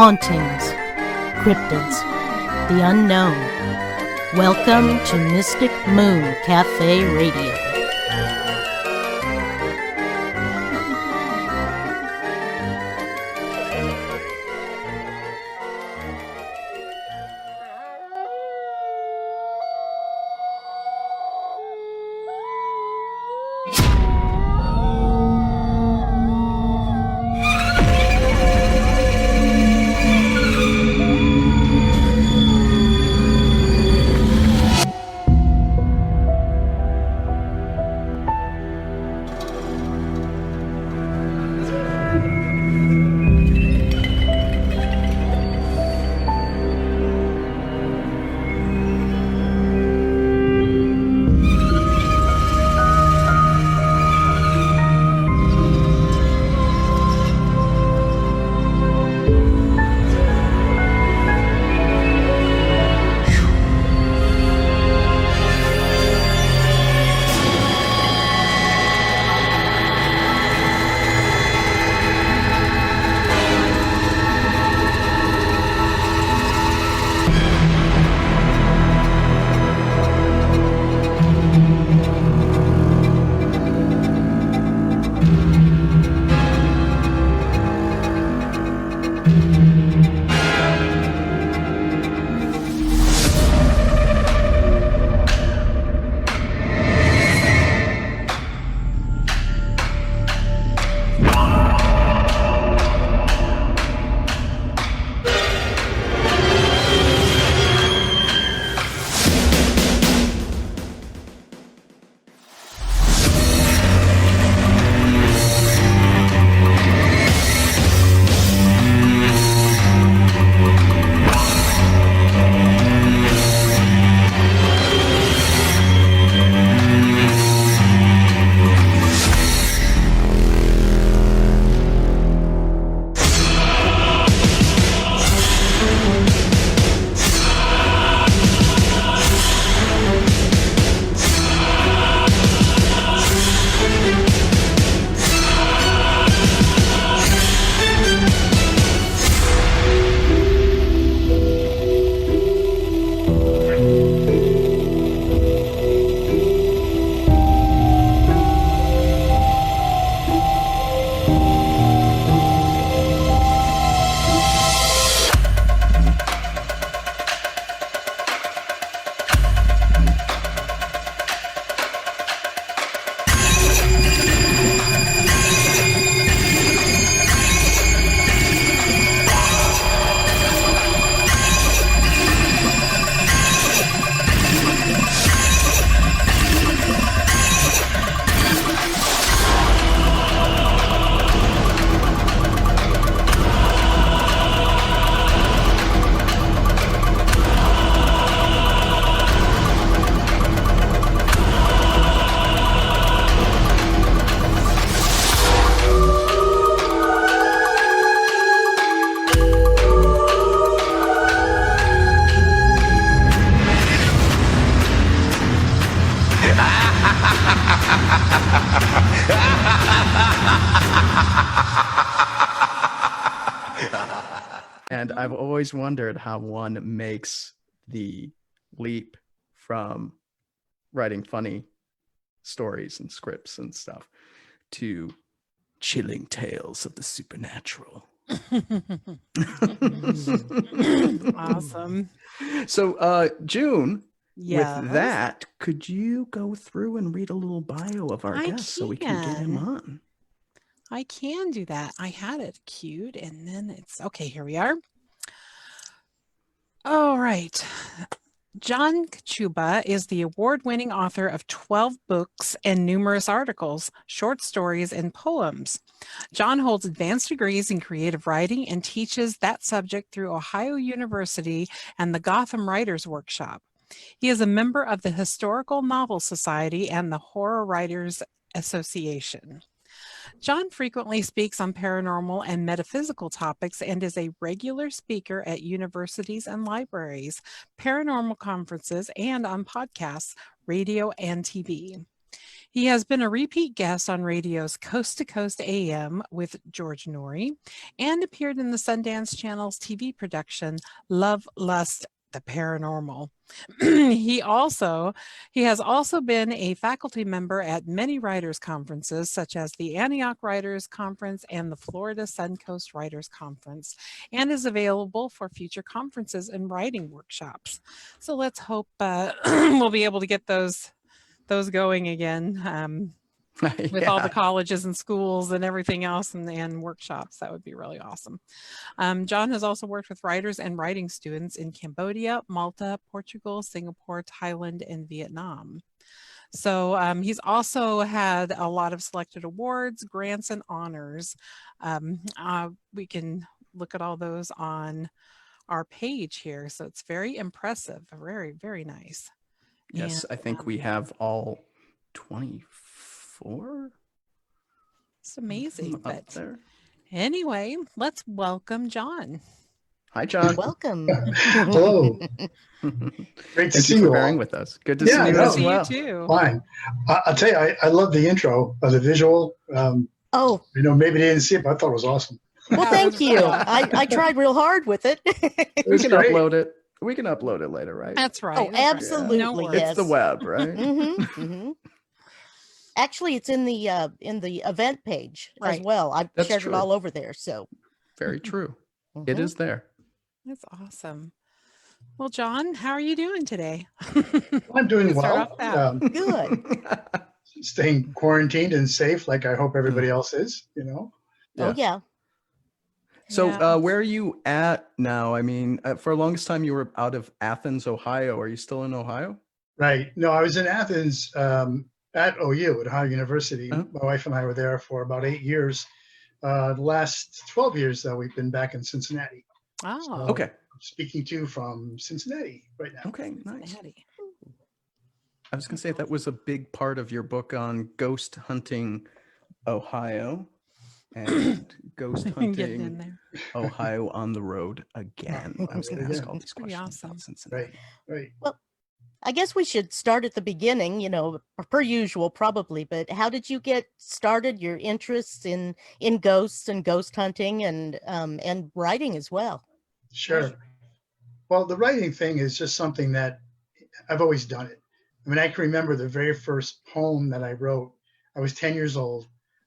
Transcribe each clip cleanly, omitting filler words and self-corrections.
hauntings, cryptids, the unknown. Welcome to Mystic Moon Cafe Radio. And I've always wondered how one makes the leap from writing funny stories and scripts and stuff to chilling tales of the supernatural. Awesome. So, June, Yes. with that, could you go through and read a little bio of our I guest so we can get him can. on? I can do that. I had it queued and then it's okay. Here we are. All right. John Kachuba is the award-winning author of 12 books and numerous articles, short stories, and poems. John holds advanced degrees in creative writing and teaches that subject through Ohio University and the Gotham Writers Workshop. He is a member of the Historical Novel Society and the Horror Writers Association. John frequently speaks on paranormal and metaphysical topics and is a regular speaker at universities and libraries, paranormal conferences, and on podcasts, radio, and TV. He has been a repeat guest on radio's Coast to Coast AM with George Noory and appeared in the Sundance Channel's TV production Love, Lust, the Paranormal. he has also been a faculty member at many writers conferences such as the Antioch Writers Conference and the Florida Suncoast Writers Conference, and is available for future conferences and writing workshops. So let's hope we'll be able to get those going again with all the colleges and schools and everything else and workshops. That would be really awesome. John has also worked with writers and writing students in Cambodia, Malta, Portugal, Singapore, Thailand, and Vietnam. So he's also had a lot of selected awards, grants, and honors. We can look at all those on our page here. So it's very impressive, very, very nice. Yes, I think we have all 24. It's amazing. Up there. Anyway, let's welcome John. Hi, John. Welcome. Hello. Great to see you for all. bearing with us. Good to see you as well. See you too. Fine. I'll tell you, I love the intro of the visual. Oh, Maybe they didn't see it, but I thought it was awesome. well, thank you. I tried real hard with it. We can upload it. We can upload it later, right? That's right. Oh, absolutely. No worries. Yes. It's the web, right? Actually, it's in the event page Right. as well. I've That's shared true. it all over there. So Very true. It is there. That's awesome. Well, John, how are you doing today? I'm doing Start well. off that. good. Staying quarantined and safe, like I hope everybody else is. Oh yeah. So Yeah. where are you at now? I mean, for the longest time you were out of Athens, Ohio. Are you still in Ohio? Right. No, I was in Athens at OU, at Ohio University. Oh. My wife and I were there for about 8 years. The last 12 years, though, we've been back in Cincinnati. Oh, Okay. I'm speaking to you from Cincinnati right now. Okay, nice. Cincinnati. I was going to say that was a big part of your book on ghost hunting Ohio and ghost Getting in hunting there. Ohio on the road again. I was going to ask all these Pretty questions awesome. about Cincinnati. Right. I guess we should start at the beginning, per usual, probably. But how did you get started? Your interests in ghosts and ghost hunting and writing as well. Sure. Well, the writing thing is just something that I've always done it. I mean, I can remember the very first poem that I wrote. I was 10 years old.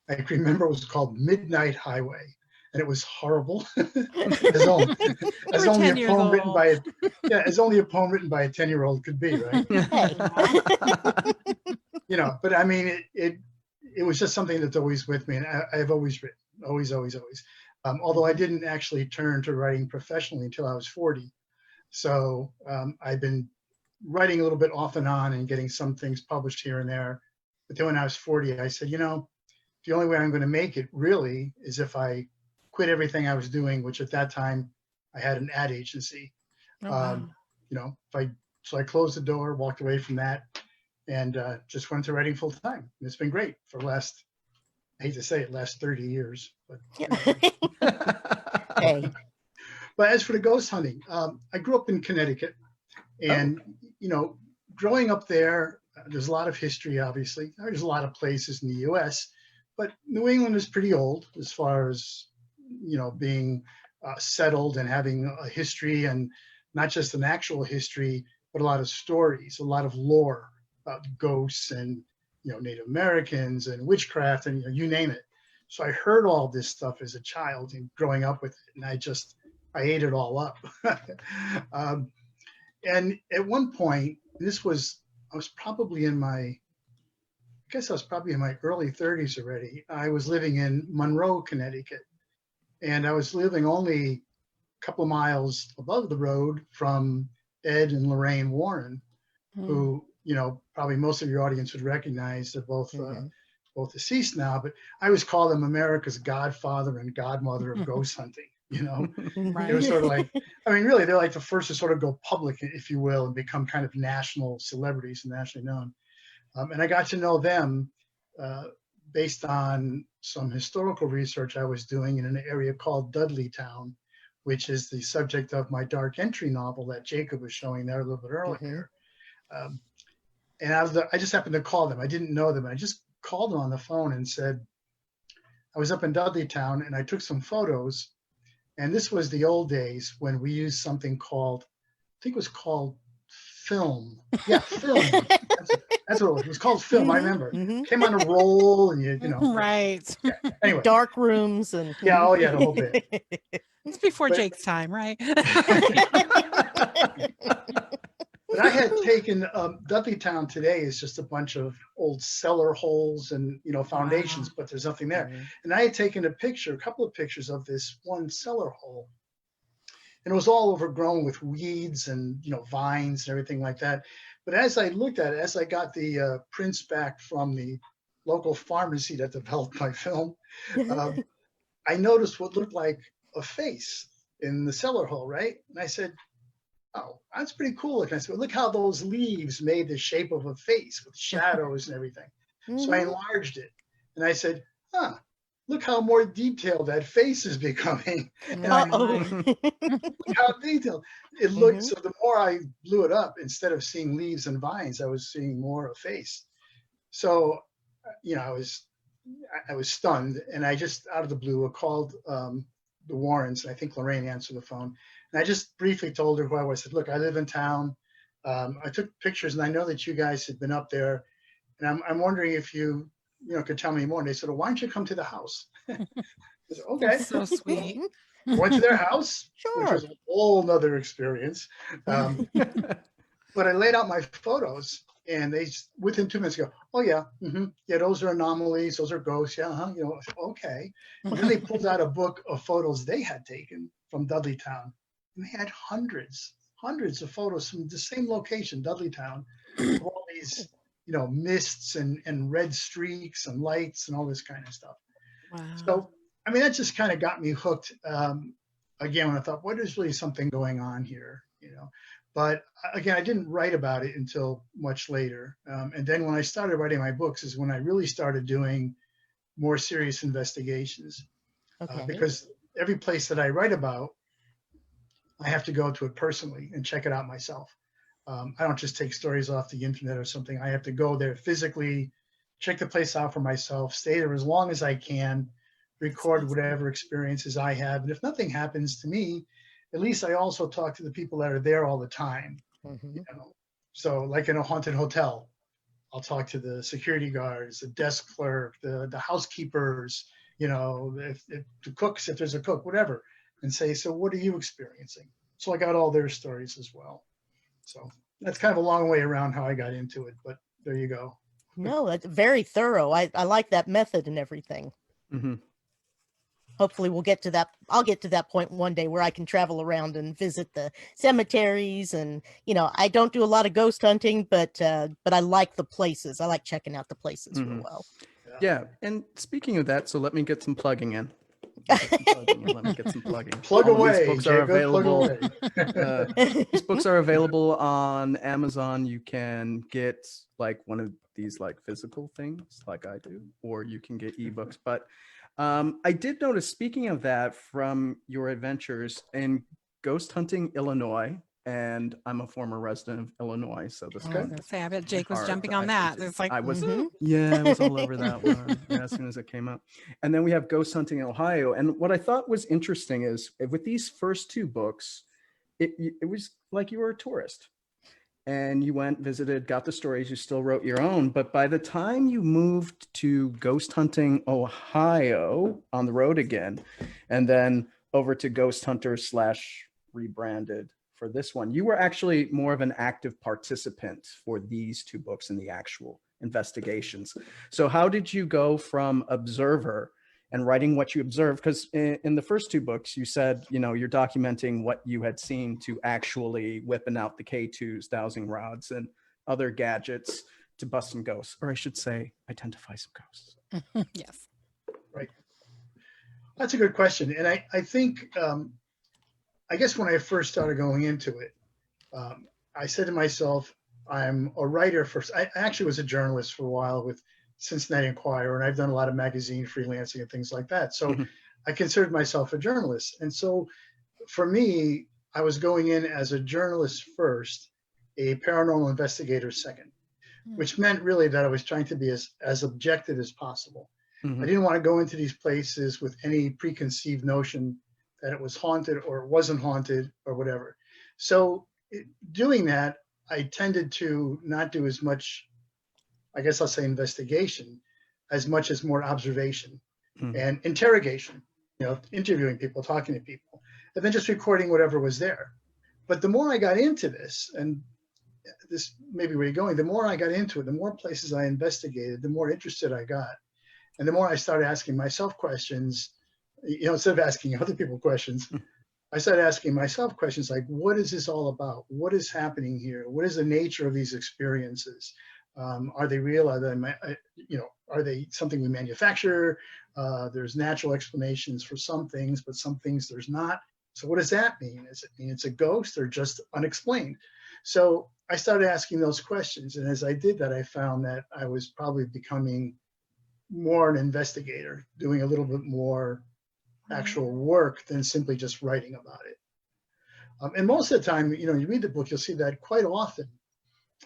I can remember it was called Midnight Highway, and it was horrible. As only a poem written by as only a poem written by a 10-year-old could be, right? Hey. But I mean, it was just something that's always with me, and I've always written, always. Although I didn't actually turn to writing professionally until I was 40. So I've been writing a little bit off and on and getting some things published here and there. But then when I was 40, I said, the only way I'm going to make it really is if I quit everything I was doing, which at that time I had an ad agency. Oh, wow. So I closed the door, walked away from that, and just went to writing full time. And it's been great for the last, I hate to say it, last 30 years. But Hey. But as for the ghost hunting, I grew up in Connecticut, and growing up there, there's a lot of history. Obviously, there's a lot of places in the U.S., but New England is pretty old as far as being settled and having a history, and not just an actual history, but a lot of stories, a lot of lore about ghosts and Native Americans and witchcraft and you name it. So I heard all this stuff as a child and growing up with it, and I ate it all up. And at one point, I was probably in my early 30s already. I was living in Monroe, Connecticut, and I was living only a couple of miles above the road from Ed and Lorraine Warren, who probably most of your audience would recognize. They're both deceased now, but I always call them America's godfather and godmother of ghost hunting. Right. They were sort of like, really, they're like the first to sort of go public, if you will, and become kind of national celebrities and nationally known. And I got to know them based on some historical research I was doing in an area called Dudleytown, which is the subject of my Dark Entry novel that Jacob was showing there a little bit earlier. And I just happened to call them. I didn't know them. I just called them on the phone and said, I was up in Dudleytown and I took some photos. And this was the old days when we used something called, I think it was called film. Yeah, film. That's what it was. It was called film. I remember. Came on a roll and you know. Right. Yeah. Anyway. Dark rooms and Yeah. Oh yeah, the whole bit. It's before But- Jake's time, right? But I had taken Dudleytown today is just a bunch of old cellar holes and foundations, but there's nothing there. And I had taken a couple of pictures of this one cellar hole, and it was all overgrown with weeds and vines and everything like that. But as I looked at it, as I got the prints back from the local pharmacy that developed my film, I noticed what looked like a face in the cellar hole, right? And I said, oh, that's pretty cool looking. I said, well, look how those leaves made the shape of a face with shadows and everything. So I enlarged it. And I said, look how more detailed that face is becoming. And look how detailed it looked. So the more I blew it up, instead of seeing leaves and vines, I was seeing more of a face. So, I was stunned. And I just, out of the blue, I called the Warrens. And I think Lorraine answered the phone. And I just briefly told her who I was. I said, look, I live in town. I took pictures, and I know that you guys had been up there. And I'm wondering if you could tell me more. And they said, well, why don't you come to the house? I said, okay. That's so sweet. Went to their house, Sure. which was a whole nother experience. But I laid out my photos, and they, within 2 minutes, go, oh, yeah, yeah, those are anomalies. Those are ghosts. Yeah, okay. And then they pulled out a book of photos they had taken from Dudleytown. And they had hundreds of photos from the same location, Dudleytown, of all these, mists and red streaks and lights and all this kind of stuff. Wow. So, I mean, that just kind of got me hooked. Again, when I thought, what is really something going on here, But again, I didn't write about it until much later. And then when I started writing my books is when I really started doing more serious investigations. Because every place that I write about, I have to go to it personally and check it out myself. I don't just take stories off the internet or something. I have to go there physically, check the place out for myself, stay there as long as I can, record whatever experiences I have. And if nothing happens to me, at least I also talk to the people that are there all the time. So like in a haunted hotel, I'll talk to the security guards, the desk clerk, the housekeepers, if the cooks, if there's a cook, whatever. And say, so what are you experiencing? So I got all their stories as well. So that's kind of a long way around how I got into it, but there you go. No, that's very thorough. I like that method and everything. Hopefully we'll get to that. I'll get to that point one day where I can travel around and visit the cemeteries. And, I don't do a lot of ghost hunting, but I like the places. I like checking out the places real well. Yeah. And speaking of that, so let me get some plugging in. Let me get some plugging. Plug All away. These books are Jacob, plug available. away. These books are available on Amazon. You can get like one of these like physical things like I do, or you can get ebooks. But I did notice, speaking of that, from your adventures in ghost hunting Illinois, and I'm a former resident of Illinois, so this I was gonna say, I bet Jake was hard jumping to on that. actually It's like, I was yeah, I was all over that one as soon as it came out. And then we have ghost hunting in Ohio. And what I thought was interesting is with these first two books, it was like you were a tourist. And you went, visited, got the stories, you still wrote your own. But by the time you moved to ghost hunting Ohio on the road again, and then over to Ghost Hunters / rebranded for this one, you were actually more of an active participant for these two books in the actual investigations. So how did you go from observer and writing what you observed? Because in the first two books, you said, you're documenting what you had seen, to actually whipping out the K2s, dowsing rods, and other gadgets to bust some ghosts, or I should say, identify some ghosts. yes. Right. That's a good question. And I think, I guess when I first started going into it, I said to myself, I'm a writer first. I actually was a journalist for a while with Cincinnati Enquirer, and I've done a lot of magazine freelancing and things like that. So I considered myself a journalist. And so for me, I was going in as a journalist first, a paranormal investigator second. which meant really that I was trying to be as objective as possible. Mhm. I didn't want to go into these places with any preconceived notion that it was haunted or it wasn't haunted or whatever. So doing that, I tended to not do as much, I guess I'll say investigation, as much as more observation Mhm. and interrogation, interviewing people, talking to people, and then just recording whatever was there. But the more I got into this, and this may be where you're going, the more I got into it, the more places I investigated, the more interested I got. And the more I started asking myself questions, instead of asking other people questions, I started asking myself questions like, what is this all about? What is happening here? What is the nature of these experiences? Are they real? Are they something we manufacture? There's natural explanations for some things, but some things there's not. So what does that mean? Does it mean it's a ghost or just unexplained? So I started asking those questions. And as I did that, I found that I was probably becoming more an investigator, doing a little bit more actual work than simply just writing about it. And most of the time, you read the book, you'll see that quite often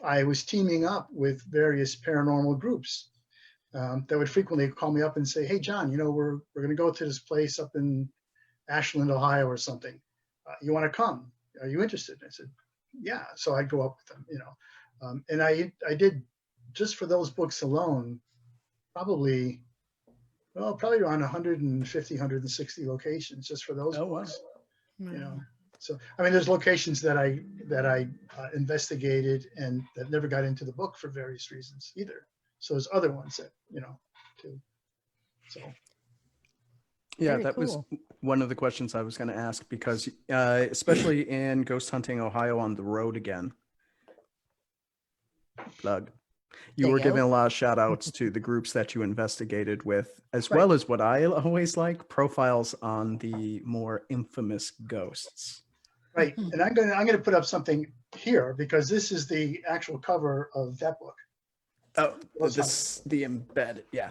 I was teaming up with various paranormal groups that would frequently call me up and say, hey, John, we're going to go to this place up in Ashland, Ohio or something. You want to come? Are you interested? And I said, yeah. So I'd go up with them, and I did, just for those books alone, probably around 150, 160 locations just for those books. So I mean, there's locations that I investigated and that never got into the book for various reasons either. So there's other ones that too. So yeah, Very that cool. was one of the questions I was going to ask, because especially in Ghost Hunting Ohio on the road again, plug. You There were you go. giving a lot of shout outs to the groups that you investigated with, as Right. well as what I always like, profiles on the more infamous ghosts. right, and I'm gonna put up something here because this is the actual cover of that book. Oh, Ghost the embedded, yeah.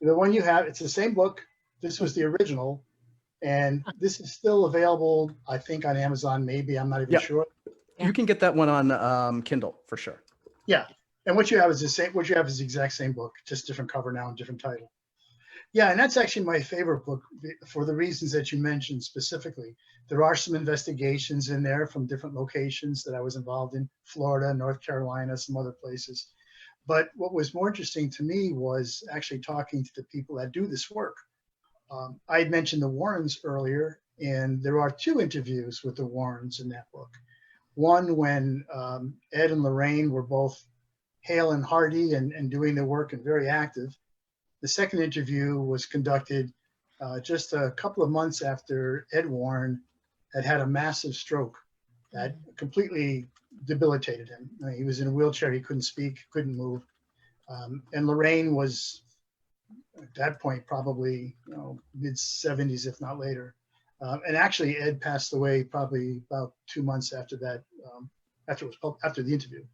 The one you have, it's the same book. This was the original, and this is still available, I think, on Amazon. Maybe, I'm not even Yeah. sure. Yeah. You can get that one on Kindle for sure. Yeah, and what you have is the same. What you have is the exact same book, just different cover now and different title. Yeah, and that's actually my favorite book for the reasons that you mentioned specifically. There are some investigations in there from different locations that I was involved in, Florida, North Carolina, some other places. But what was more interesting to me was actually talking to the people that do this work. I had mentioned the Warrens earlier, and there are 2 interviews with the Warrens in that book. One when Ed and Lorraine were both hale and hearty and doing their work and very active. The second interview was conducted just a couple of months after Ed Warren had a massive stroke that completely debilitated him. I mean, he was in a wheelchair, he couldn't speak, couldn't move. And Lorraine was, at that point, probably mid-70s, if not later. And actually, Ed passed away probably about 2 months after that, after the interview.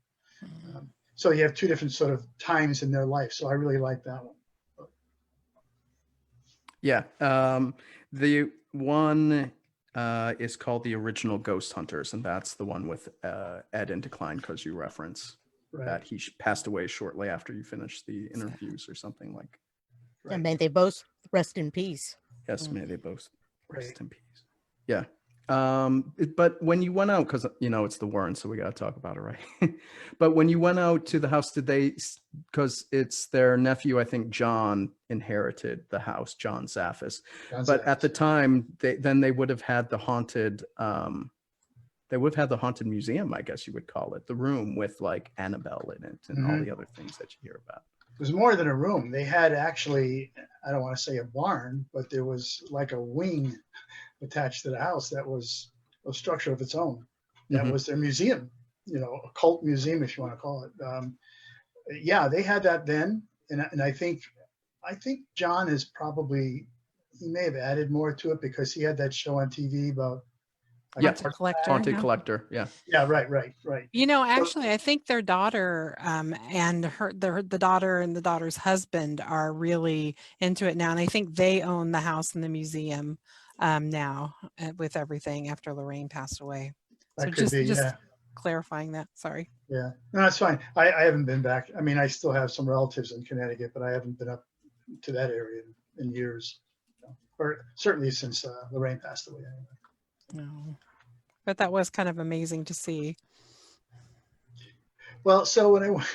So you have 2 different sort of times in their life. So I really like that one. Yeah. The one is called The Original Ghost Hunters, and that's the one with Ed in decline, because you reference Right. that he passed away shortly after you finished the interviews or something like. Right. And may they both rest in peace. Yes, may they both rest Right. in peace. Yeah. But when you went out, because it's the Warren, so we got to talk about it, right? But when you went out to the house, did they, because it's their nephew, I think John inherited the house, John Zaffis. But at the time, they would have had the haunted, they would have had the haunted museum, I guess you would call it, the room with like Annabelle in it and all the other things that you hear about. It was more than a room. They had actually, I don't want to say a barn, but there was like a wing attached to the house that was a structure of its own. That was their museum, a cult museum, if you want to call it. Yeah, they had that then. And I think John is probably, he may have added more to it because he had that show on TV about. Haunted Collector. Yeah. Yeah, right. Actually, I think their daughter and the daughter and the daughter's husband are really into it now. And I think they own the house and the museum now with everything after Lorraine passed away. That So could be, yeah. clarifying that. Sorry. Yeah, no, that's fine. I haven't been back. I mean, I still have some relatives in Connecticut, but I haven't been up to that area in years, or certainly since Lorraine passed away. Anyway. No. But that was kind of amazing to see. Well, so when I went,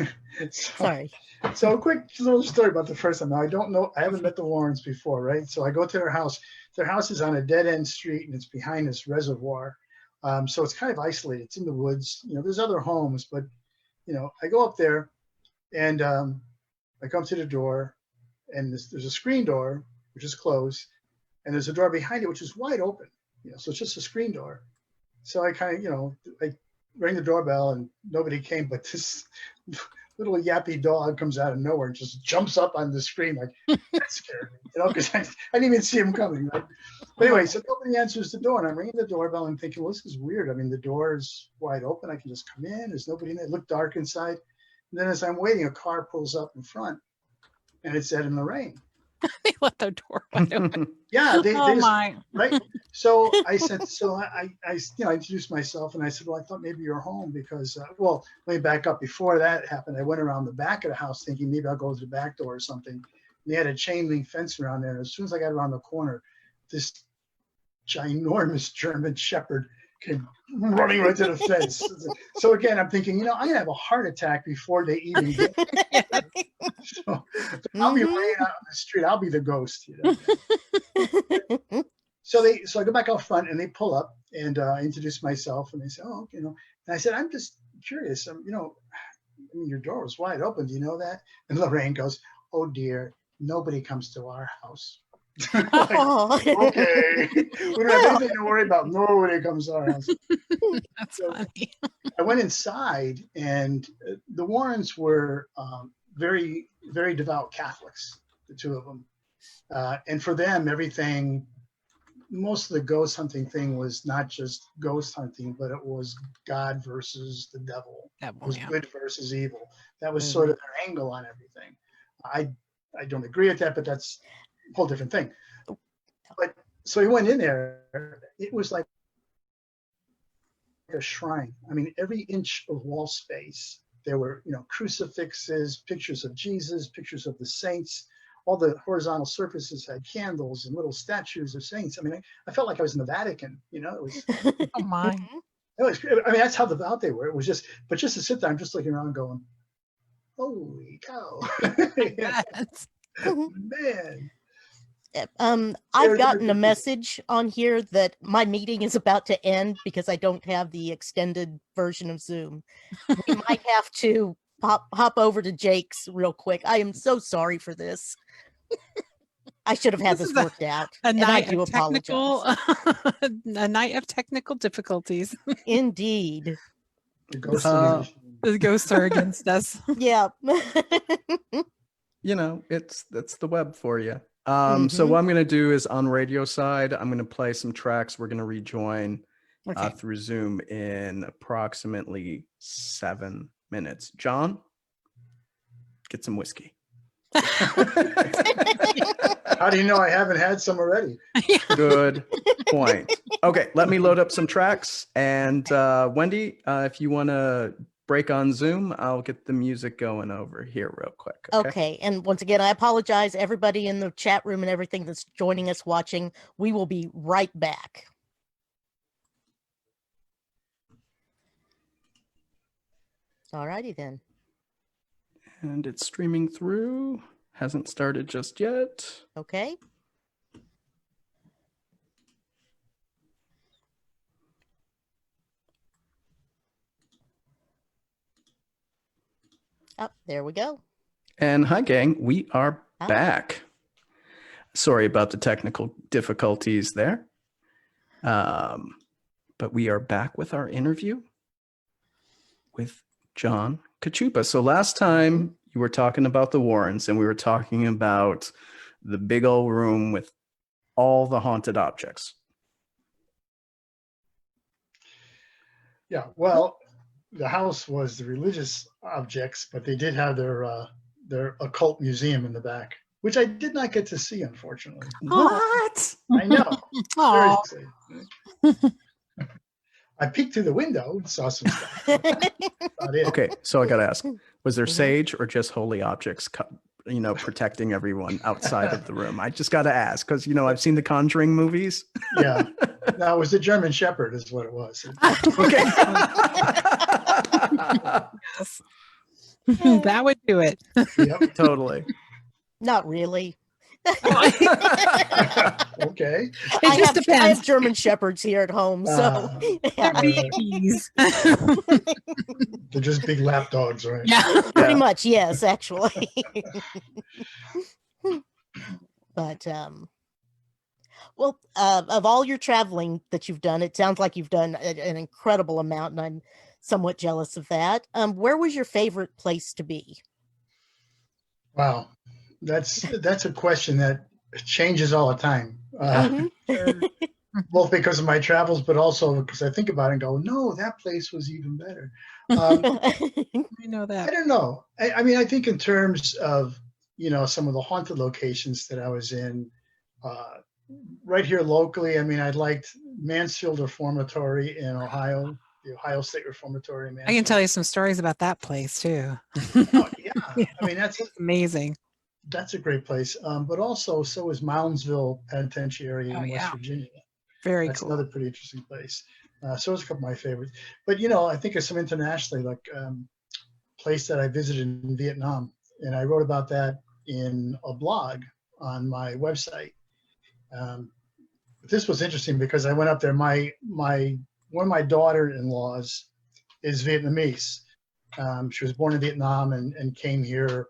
Sorry. so a quick little story about the first time. Now, I don't know, I haven't met the Warrens before, right? So I go to their house. Their house is on a dead end street and it's behind this reservoir. So it's kind of isolated. It's in the woods. There's other homes, but I go up there and I come to the door, and there's a screen door which is closed, and there's a door behind it which is wide open. So it's just a screen door. So I kind of, I rang the doorbell and nobody came, but this little yappy dog comes out of nowhere and just jumps up on the screen. Like, that scared me, because I didn't even see him coming. Right? But anyway, so nobody answers the door, and I'm ringing the doorbell and thinking, well, this is weird. I mean, the door is wide open. I can just come in. There's nobody in there. It looked dark inside. And then as I'm waiting, a car pulls up in front, and it's Ed and Lorraine. They left their door wide open. Yeah, they Oh just, my. right. So I said, I introduced myself, and I said, well, I thought maybe you're home because, well, let me back up. Before that happened, I went around the back of the house thinking maybe I'll go to the back door or something. And they had a chain link fence around there. And as soon as I got around the corner, this ginormous German Shepherd came running right to the fence. So again, I'm thinking, I'm gonna have a heart attack before they even get there. So I'll be laying out on the street. I'll be the ghost. So I go back out front and they pull up, and I introduce myself, and they say, oh, and I said, I'm just curious. I mean, your door was wide open. Do you know that? And Lorraine goes, oh dear, nobody comes to our house. Like, okay, we don't have anything to worry about. Nobody comes to our house. That's So funny. I went inside, and the Warrens were very, very devout Catholics, the two of them. And for them, everything, most of the ghost hunting thing was not just ghost hunting, but it was God versus the devil. It was good versus evil. That was sort of their angle on everything. I don't agree with that, but that's a whole different thing. But so he went in there. It was like a shrine. I mean, every inch of wall space, there were, crucifixes, pictures of Jesus, pictures of the saints. All the horizontal surfaces had candles and little statues of saints. I mean, I felt like I was in the Vatican. It was. Oh my. It was. I mean, that's how devout they were. It was just to sit there, I'm just looking around, going, "Holy cow, Yes. man!" I've gotten a message on here that my meeting is about to end because I don't have the extended version of Zoom. We might have to hop over to Jake's real quick. I am so sorry for this. I should have had this worked out. And I do apologize. A night of technical difficulties. Indeed. The ghosts, The ghosts are against us. Yeah. That's the web for you. So what I'm going to do is on radio side, I'm going to play some tracks. We're going to rejoin through Zoom in approximately 7 minutes. John, get some whiskey. How do you know I haven't had some already? Good point. Okay, let me load up some tracks. And Wendy, if you want to break on Zoom, I'll get the music going over here real quick. Okay. And once again, I apologize, everybody in the chat room and everything that's joining us watching. We will be right back. All righty then. And it's streaming through. Hasn't started just yet. Okay. Oh, there we go. And hi, gang. We are back. Sorry about the technical difficulties there. But we are back with our interview with John Kachuba. So last time you were talking about the Warrens, and we were talking about the big old room with all the haunted objects. Yeah, well, the house was the religious objects, but they did have their occult museum in the back, which I did not get to see, unfortunately. What? I know. Oh. I peeked through the window and saw some stuff. About it. Okay, so I got to ask, was there Mhm. sage or just holy objects, protecting everyone outside of the room? I just got to ask because, I've seen the Conjuring movies. Yeah. No, it was the German Shepherd is what it was. Okay. Yes. That would do it. Yep. Totally. Not really. Okay. It just I depends. have German Shepherds here at home, so They're BPs. They're just big lap dogs, right? Yeah. pretty Yeah. much, yes, actually. But well, of all your traveling that you've done, it sounds like you've done an incredible amount, and I'm somewhat jealous of that. Where was your favorite place to be? Wow. That's a question that changes all the time. Mhm. Both because of my travels, but also because I think about it and go, no, that place was even better. Um, I know I that. don't know. I mean, I think in terms of, some of the haunted locations that I was in, right here locally, I mean, I liked Mansfield Reformatory in Ohio, the Ohio State Reformatory in I Mansfield. can tell you some stories about that place too. Oh, yeah. I mean, that's Amazing. a great place. But also, so is Moundsville Penitentiary in Oh, West yeah. Virginia. Very That's cool. another pretty interesting place. So it's a couple of my favorites. But, I think of some internationally, like place that I visited in Vietnam. And I wrote about that in a blog on my website. This was interesting because I went up there. One of my daughter-in-laws is Vietnamese. She was born in Vietnam and came here,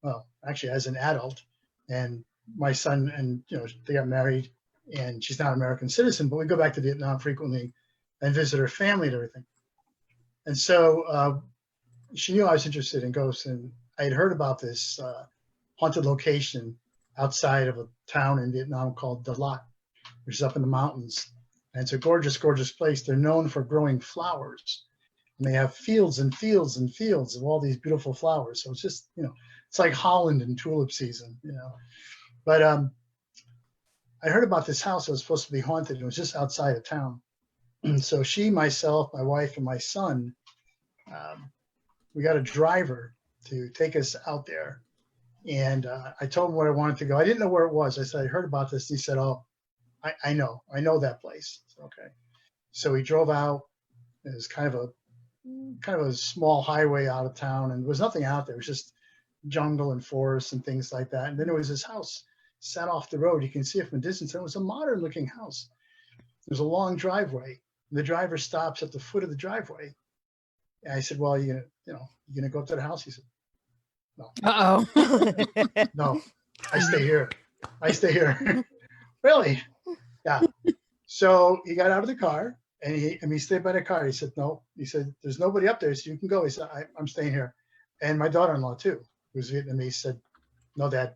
well, actually as an adult. And my son and, they got married, and she's not an American citizen, but we go back to Vietnam frequently and visit her family and everything. And so she knew I was interested in ghosts, and I had heard about this haunted location outside of a town in Vietnam called Da Lat, which is up in the mountains. And it's a gorgeous, gorgeous place. They're known for growing flowers. And they have fields and fields and fields of all these beautiful flowers. So it's just, it's like Holland in tulip season, But I heard about this house that was supposed to be haunted. It was just outside of town. So she, myself, my wife, and my son, we got a driver to take us out there. And I told him where I wanted to go. I didn't know where it was. I said, I heard about this. He said, oh, I know that place. Said, okay. So we drove out. It was kind of a small highway out of town, and there was nothing out there. It was just jungle and forest and things like that. And then there was this house set off the road. You can see it from a distance. It was a modern looking house. There's a long driveway. And the driver stops at the foot of the driveway. And I said, well, you gonna go up to the house? He said, no. Uh-oh. No, I stay here. Really? Yeah. So he got out of the car and he stayed by the car. He said, no. He said, there's nobody up there, so you can go. He said, I'm staying here. And my daughter-in-law too, who's Vietnamese, said, no, Dad,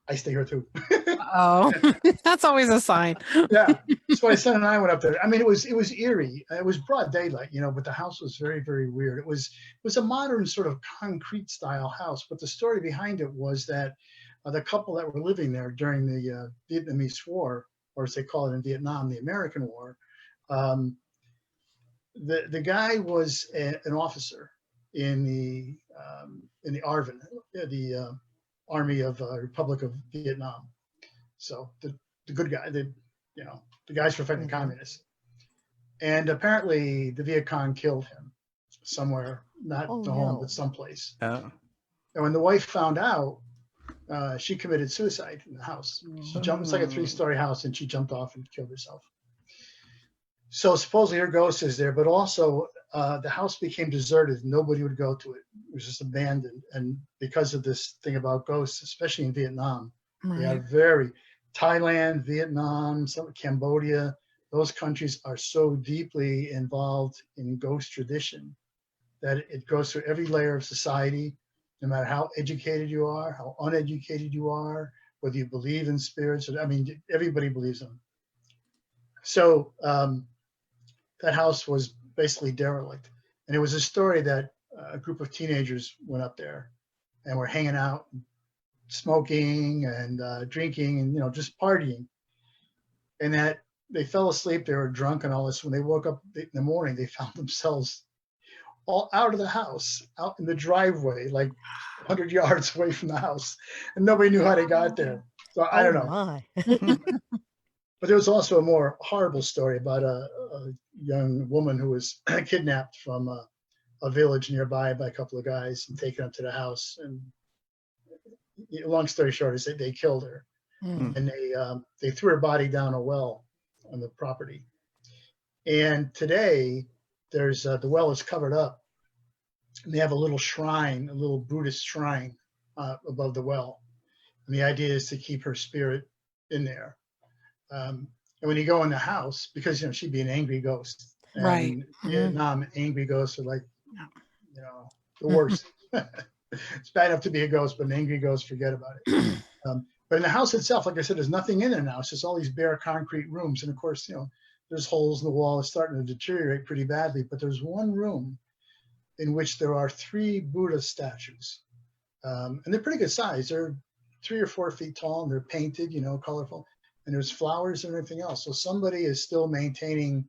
I stay here too. Oh, that's always a sign. Yeah. So my son and I went up there. I mean, it was eerie. It was broad daylight, but the house was very, very weird. It was a modern sort of concrete style house, but the story behind it was that the couple that were living there during the Vietnamese War, or as they call it in Vietnam, the American War, the guy was an officer in the ARVN, the Army of Republic of Vietnam. So the good guy, the guys for fighting the communists. And apparently the Viet Cong killed him somewhere, not the home, but someplace. Oh. And when the wife found out, she committed suicide in the house. She jumped. It's like a 3-story house, and she jumped off and killed herself. So supposedly her ghost is there, but also the house became deserted. Nobody would go to it. It was just abandoned. And because of this thing about ghosts, especially in Vietnam, they are Thailand, Vietnam, Cambodia, those countries are so deeply involved in ghost tradition that it goes through every layer of society, no matter how educated you are, how uneducated you are, whether you believe in spirits. I mean, everybody believes them. So that house was basically derelict. And it was a story that a group of teenagers went up there and were hanging out, smoking and drinking and, just partying. And that they fell asleep, they were drunk and all this. When they woke up in the morning, they found themselves all out of the house, out in the driveway, like 100 yards away from the house, and nobody knew how they got there. So I don't know. My. But there was also a more horrible story about a young woman who was kidnapped from a village nearby by a couple of guys and taken up to the house. And long story short is that they killed her, and they threw her body down a well on the property. And today, there's the well is covered up, and they have a little shrine, a little Buddhist shrine above the well. And the idea is to keep her spirit in there. And when you go in the house, because she'd be an angry ghost. And Right. in Vietnam, angry ghosts are like, the worst. It's bad enough to be a ghost, but an angry ghost, forget about it. But in the house itself, like I said, there's nothing in there now. It's just all these bare concrete rooms. And of course, there's holes in the wall. It's starting to deteriorate pretty badly. But there's one room in which there are 3 Buddha statues. And they're pretty good size. They're 3 or 4 feet tall, and they're painted, colorful. And there's flowers and everything else. So somebody is still maintaining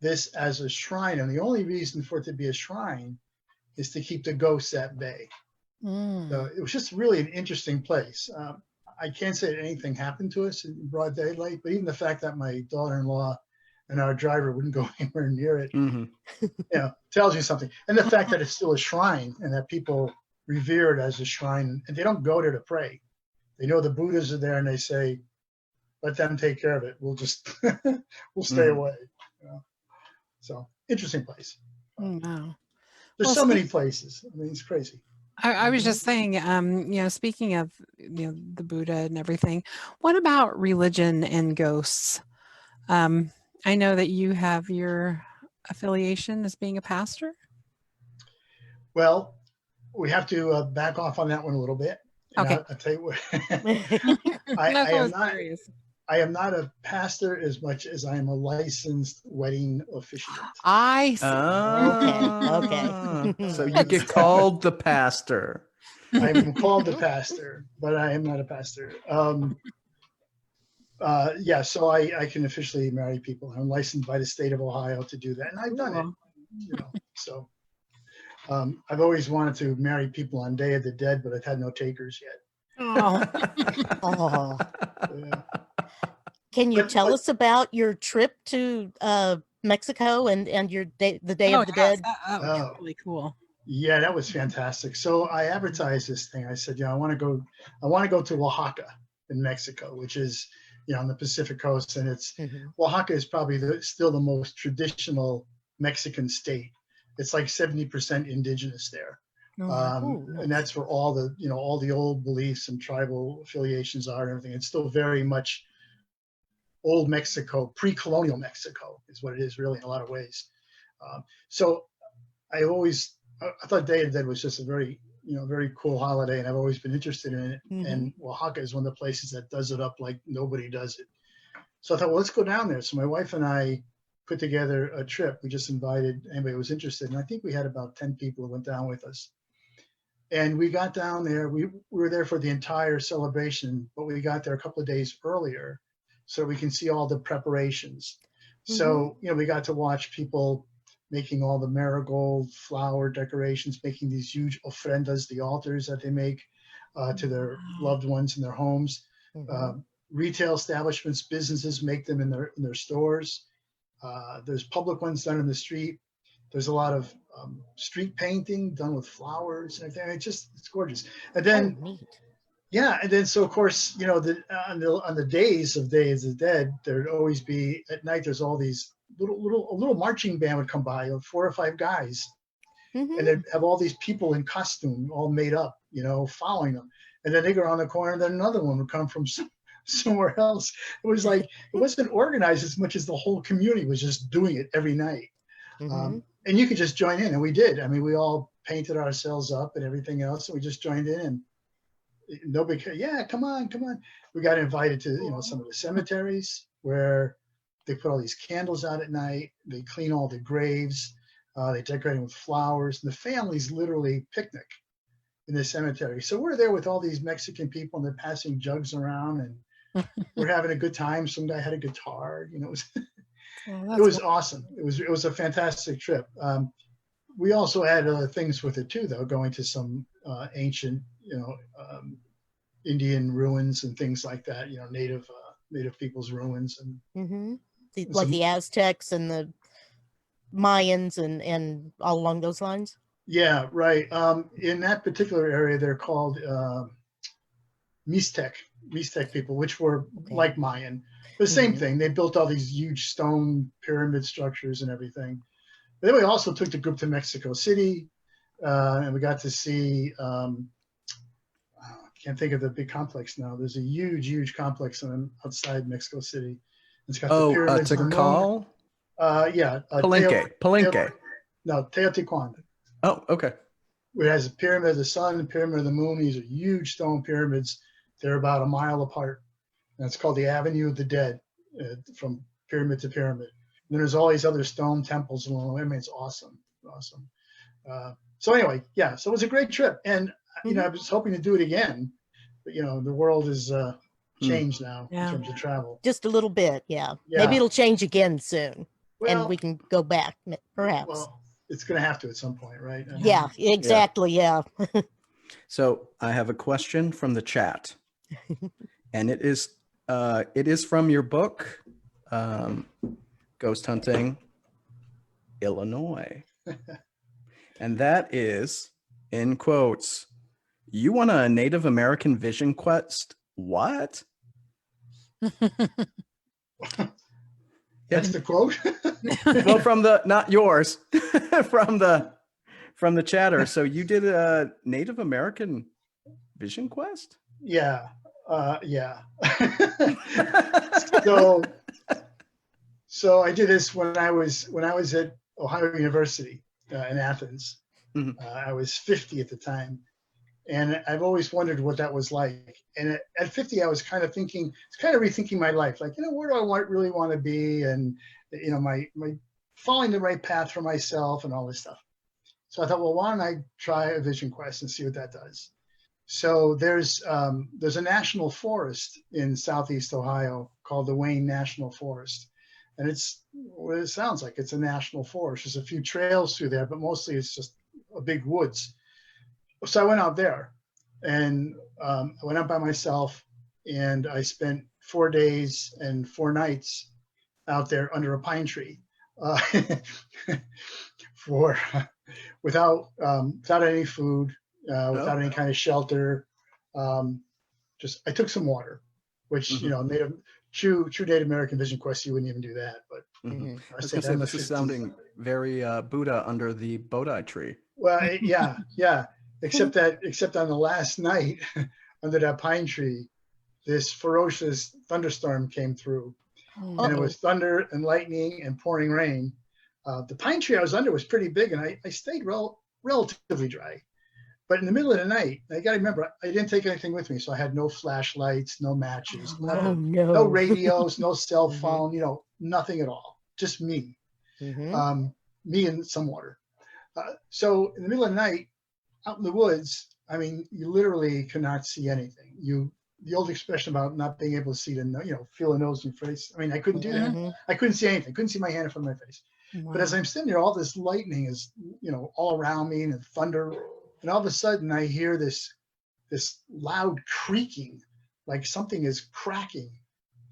this as a shrine. And the only reason for it to be a shrine is to keep the ghosts at bay. So it was just really an interesting place. I can't say that anything happened to us in broad daylight, but even the fact that my daughter-in-law and our driver wouldn't go anywhere near it, tells you something. And the fact that it's still a shrine and that people revere it as a shrine, and they don't go there to pray. They know the Buddhas are there, and they say, let them take care of it. We'll just, we'll stay away. So interesting place. Wow. There's so many places. I mean, it's crazy. I was just saying, speaking of, the Buddha and everything, what about religion and ghosts? I know that you have your affiliation as being a pastor. Well, we have to back off on that one a little bit. And Okay. I'll tell you what, I I am not a pastor as much as I am a licensed wedding officiant. see. Okay. So you get called the pastor. I'm called the pastor, but I am not a pastor. So I can officially marry people. I'm licensed by the state of Ohio to do that, and I've done it. So I've always wanted to marry people on Day of the Dead, but I've had no takers yet. Oh. Can you tell us about your trip to Mexico and your the Day of the Dead? That was really cool. Yeah, that was fantastic. So I advertised this thing. I said, I want to go to Oaxaca in Mexico, which is, on the Pacific coast. And it's Oaxaca is probably still the most traditional Mexican state. It's like 70% indigenous there. And that's where all the old beliefs and tribal affiliations are and everything. It's still very much old Mexico, pre-colonial Mexico is what it is really in a lot of ways. So I thought Day of the Dead was just a very, very cool holiday, and I've always been interested in it. And Oaxaca is one of the places that does it up like nobody does it. So I thought, well, let's go down there. So my wife and I put together a trip. We just invited anybody who was interested. And I think we had about 10 people who went down with us. And we got down there. We were there for the entire celebration, but we got there a couple of days earlier so we can see all the preparations. So, we got to watch people making all the marigold flower decorations, making these huge ofrendas, the altars that they make to their loved ones in their homes. Retail establishments, businesses make them in their stores. There's public ones done in the street. There's a lot of street painting done with flowers and everything. It's gorgeous. And then, and then so of course, on the days of Day of the Dead, there'd always be at night. There's all these a little marching band would come by, 4 or 5 guys, and they'd have all these people in costume, all made up, following them. And then they go around the corner, and then another one would come from somewhere else. It was like it wasn't organized as much as the whole community was just doing it every night. And you could just join in, and we did. I mean, we all painted ourselves up and everything else, and we just joined in, and nobody cared. Yeah, come on. We got invited to some of the cemeteries where they put all these candles out at night. They clean all the graves. They decorate them with flowers. And the families literally picnic in the cemetery. So we're there with all these Mexican people, and they're passing jugs around, and we're having a good time. Some guy had a guitar, you know, Oh, it was awesome. It was a fantastic trip. We also had other things with it too, though, going to some ancient, you know, Indian ruins and things like that, you know, native people's ruins and Like some, the Aztecs and the Mayans and all along those lines. yeah, right. In that particular area, they're called Mixtec people, which were like Mayan. The same thing. They built all these huge stone pyramid structures and everything. But then we also took the group to Mexico City, and we got to see. I can't think of the big complex now. There's a huge complex outside Mexico City. It's got the pyramids. Tikal? Yeah. Palenque. No, Teotihuacan. Oh, okay. It has a pyramid of the sun, and pyramid of the moon. These are huge stone pyramids. They're about a mile apart. And it's called the Avenue of the Dead, from pyramid to pyramid. And then there's all these other stone temples along the way. I mean, it's awesome. So anyway, yeah. So it was a great trip, and you know, I was hoping to do it again, but you know, the world is changed now in terms of travel. Just a little bit, yeah. Maybe it'll change again soon, Well, and we can go back, perhaps. Well, it's going to have to at some point, right? I mean, yeah, exactly. Yeah. So I have a question from the chat, and it is from your book, Ghost Hunting, Illinois. And that is, in quotes, "You want a Native American vision quest? What?" That's the quote. Well, from not yours, from the chatter. So you did a Native American vision quest? Yeah. So I did this when I was at Ohio University in Athens. I was 50 at the time, and I've always wondered what that was like. And at 50, I was kind of rethinking my life, like, you know, where do I really want to be, and you know, my following the right path for myself and all this stuff. So I thought, well, why don't I try a vision quest and see what that does? So there's a national forest in Southeast Ohio called the Wayne National Forest. And it's what it sounds like. It's a national forest. There's a few trails through there, but mostly it's just a big woods. So I went out there, and I went out by myself, and I spent 4 days and 4 nights out there under a pine tree, without any food, without any kind of shelter. I took some water, which you know, true Native American vision quest, you wouldn't even do that. But I was going to say, this is sounding very Buddha under the Bodhi tree. Well, yeah. Except on the last night under that pine tree, this ferocious thunderstorm came through, and it was thunder and lightning and pouring rain. The pine tree I was under was pretty big, and I stayed relatively dry. But in the middle of the night, I got to remember, I didn't take anything with me, so I had no flashlights, no matches, no radios, no cell phone, you know, nothing at all, just me, me and some water. So in the middle of the night, out in the woods, I mean, you literally cannot see anything. The old expression about not being able to see feel a nose in your face. I mean, I couldn't do that. I couldn't see anything. Couldn't see my hand in front of my face. Wow. But as I'm sitting there, all this lightning is, you know, all around me, and thunder. And all of a sudden I hear this loud creaking, like something is cracking.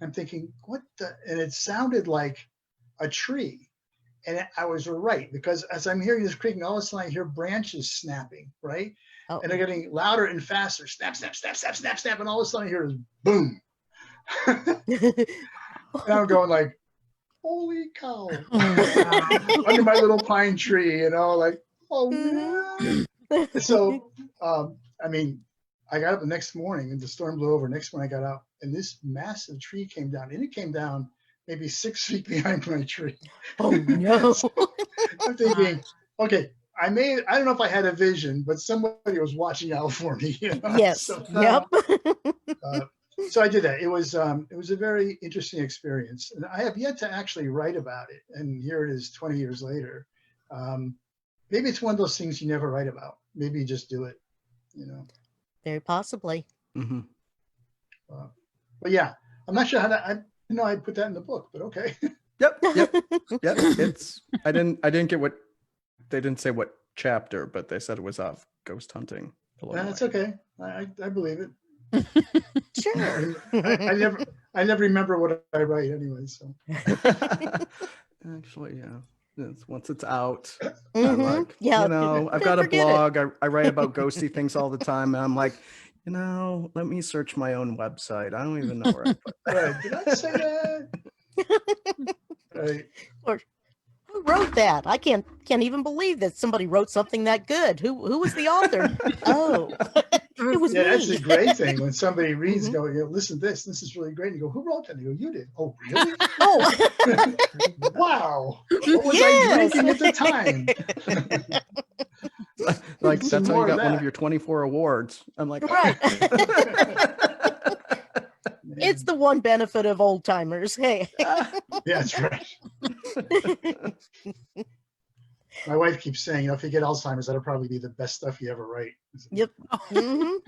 I'm thinking, what the? And it sounded like a tree. And I was right, because as I'm hearing this creaking, all of a sudden I hear branches snapping, right? Oh. And they're getting louder and faster. Snap, snap, snap, snap, snap, snap. And all of a sudden I hear this boom. And I'm going like, holy cow. Under my little pine tree, you know, like, oh man. So, I mean, I got up the next morning and the storm blew over. Next morning I got out, and this massive tree came down, and it came down maybe 6 feet behind my tree. Oh no. So I'm thinking, okay, I don't know if I had a vision, but somebody was watching out for me. You know? Yes. So, yep. So I did that. It was a very interesting experience, and I have yet to actually write about it. And here it is 20 years later. Maybe it's one of those things you never write about. Maybe you just do it, you know. Very possibly. But yeah, I'm not sure how to. I didn't know I'd put that in the book, but okay. Yep. It's I didn't get what they didn't say what chapter, but they said it was of ghost hunting. That's okay. I believe it. Sure. I never remember what I write anyway. So Actually, yeah. Once it's out, Mhm. like, Yeah, I've got a forget it. blog. I write about ghosty things all the time, and I'm like, let me search my own website. I don't even know where I put that. right. Did I say that? Right. Or who wrote that? I can't even believe that somebody wrote something that good. Who was the author? Oh, it was Yeah, that's me. the great thing when somebody reads, Mhm. go, listen to this. This is really great. And you go, who wrote that? And you go, you did. Oh, really? Oh, Wow. What was I yes. drinking at the time? Like Some that's how more you of got one of that. your 24 awards. I'm like, Right. Man. It's the one benefit of old timers. Hey. Yeah, that's right. My wife keeps saying, if you get Alzheimer's, that'll probably be the best stuff you ever write. Yep. Mhm.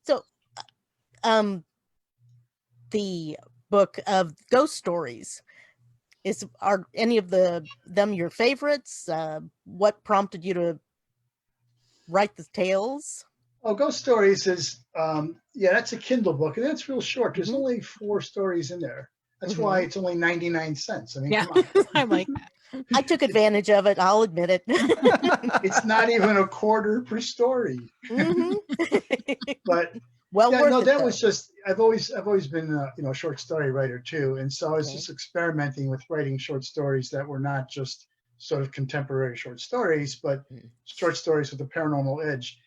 So, the book of ghost stories are any of them your favorites? What prompted you to write the tales? Oh, Ghost Stories is, that's a Kindle book, and that's real short. There's Mhm. only 4 stories in there. That's Mhm. why it's only 99 cents. I mean, Yeah, come on. I like that. I took advantage of it. I'll admit it. It's not even a quarter per story. Mhm. But Well yeah, worth no, it, that though. was just, I've always been a short story writer too. And so I was Okay. just experimenting with writing short stories that were not just sort of contemporary short stories, but Mm. short stories with a paranormal edge.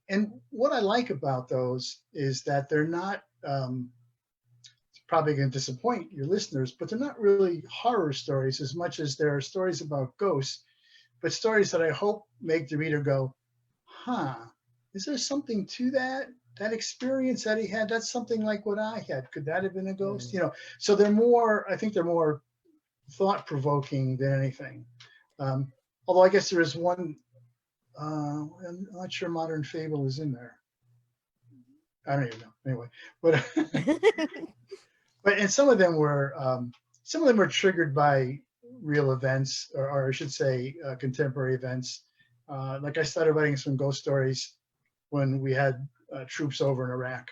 And what I like about those is that they're not, it's probably going to disappoint your listeners, but they're not really horror stories as much as they're stories about ghosts, but stories that I hope make the reader go, huh, is there something to that? That experience that he had, that's something like what I had. Could that have been a ghost? So I think they're more thought provoking than anything. Although I guess there is one, I'm not sure Modern Fable is in there. I don't even know. Anyway, and some of them were triggered by real events, or I should say, contemporary events. Like I started writing some ghost stories when we had troops over in Iraq,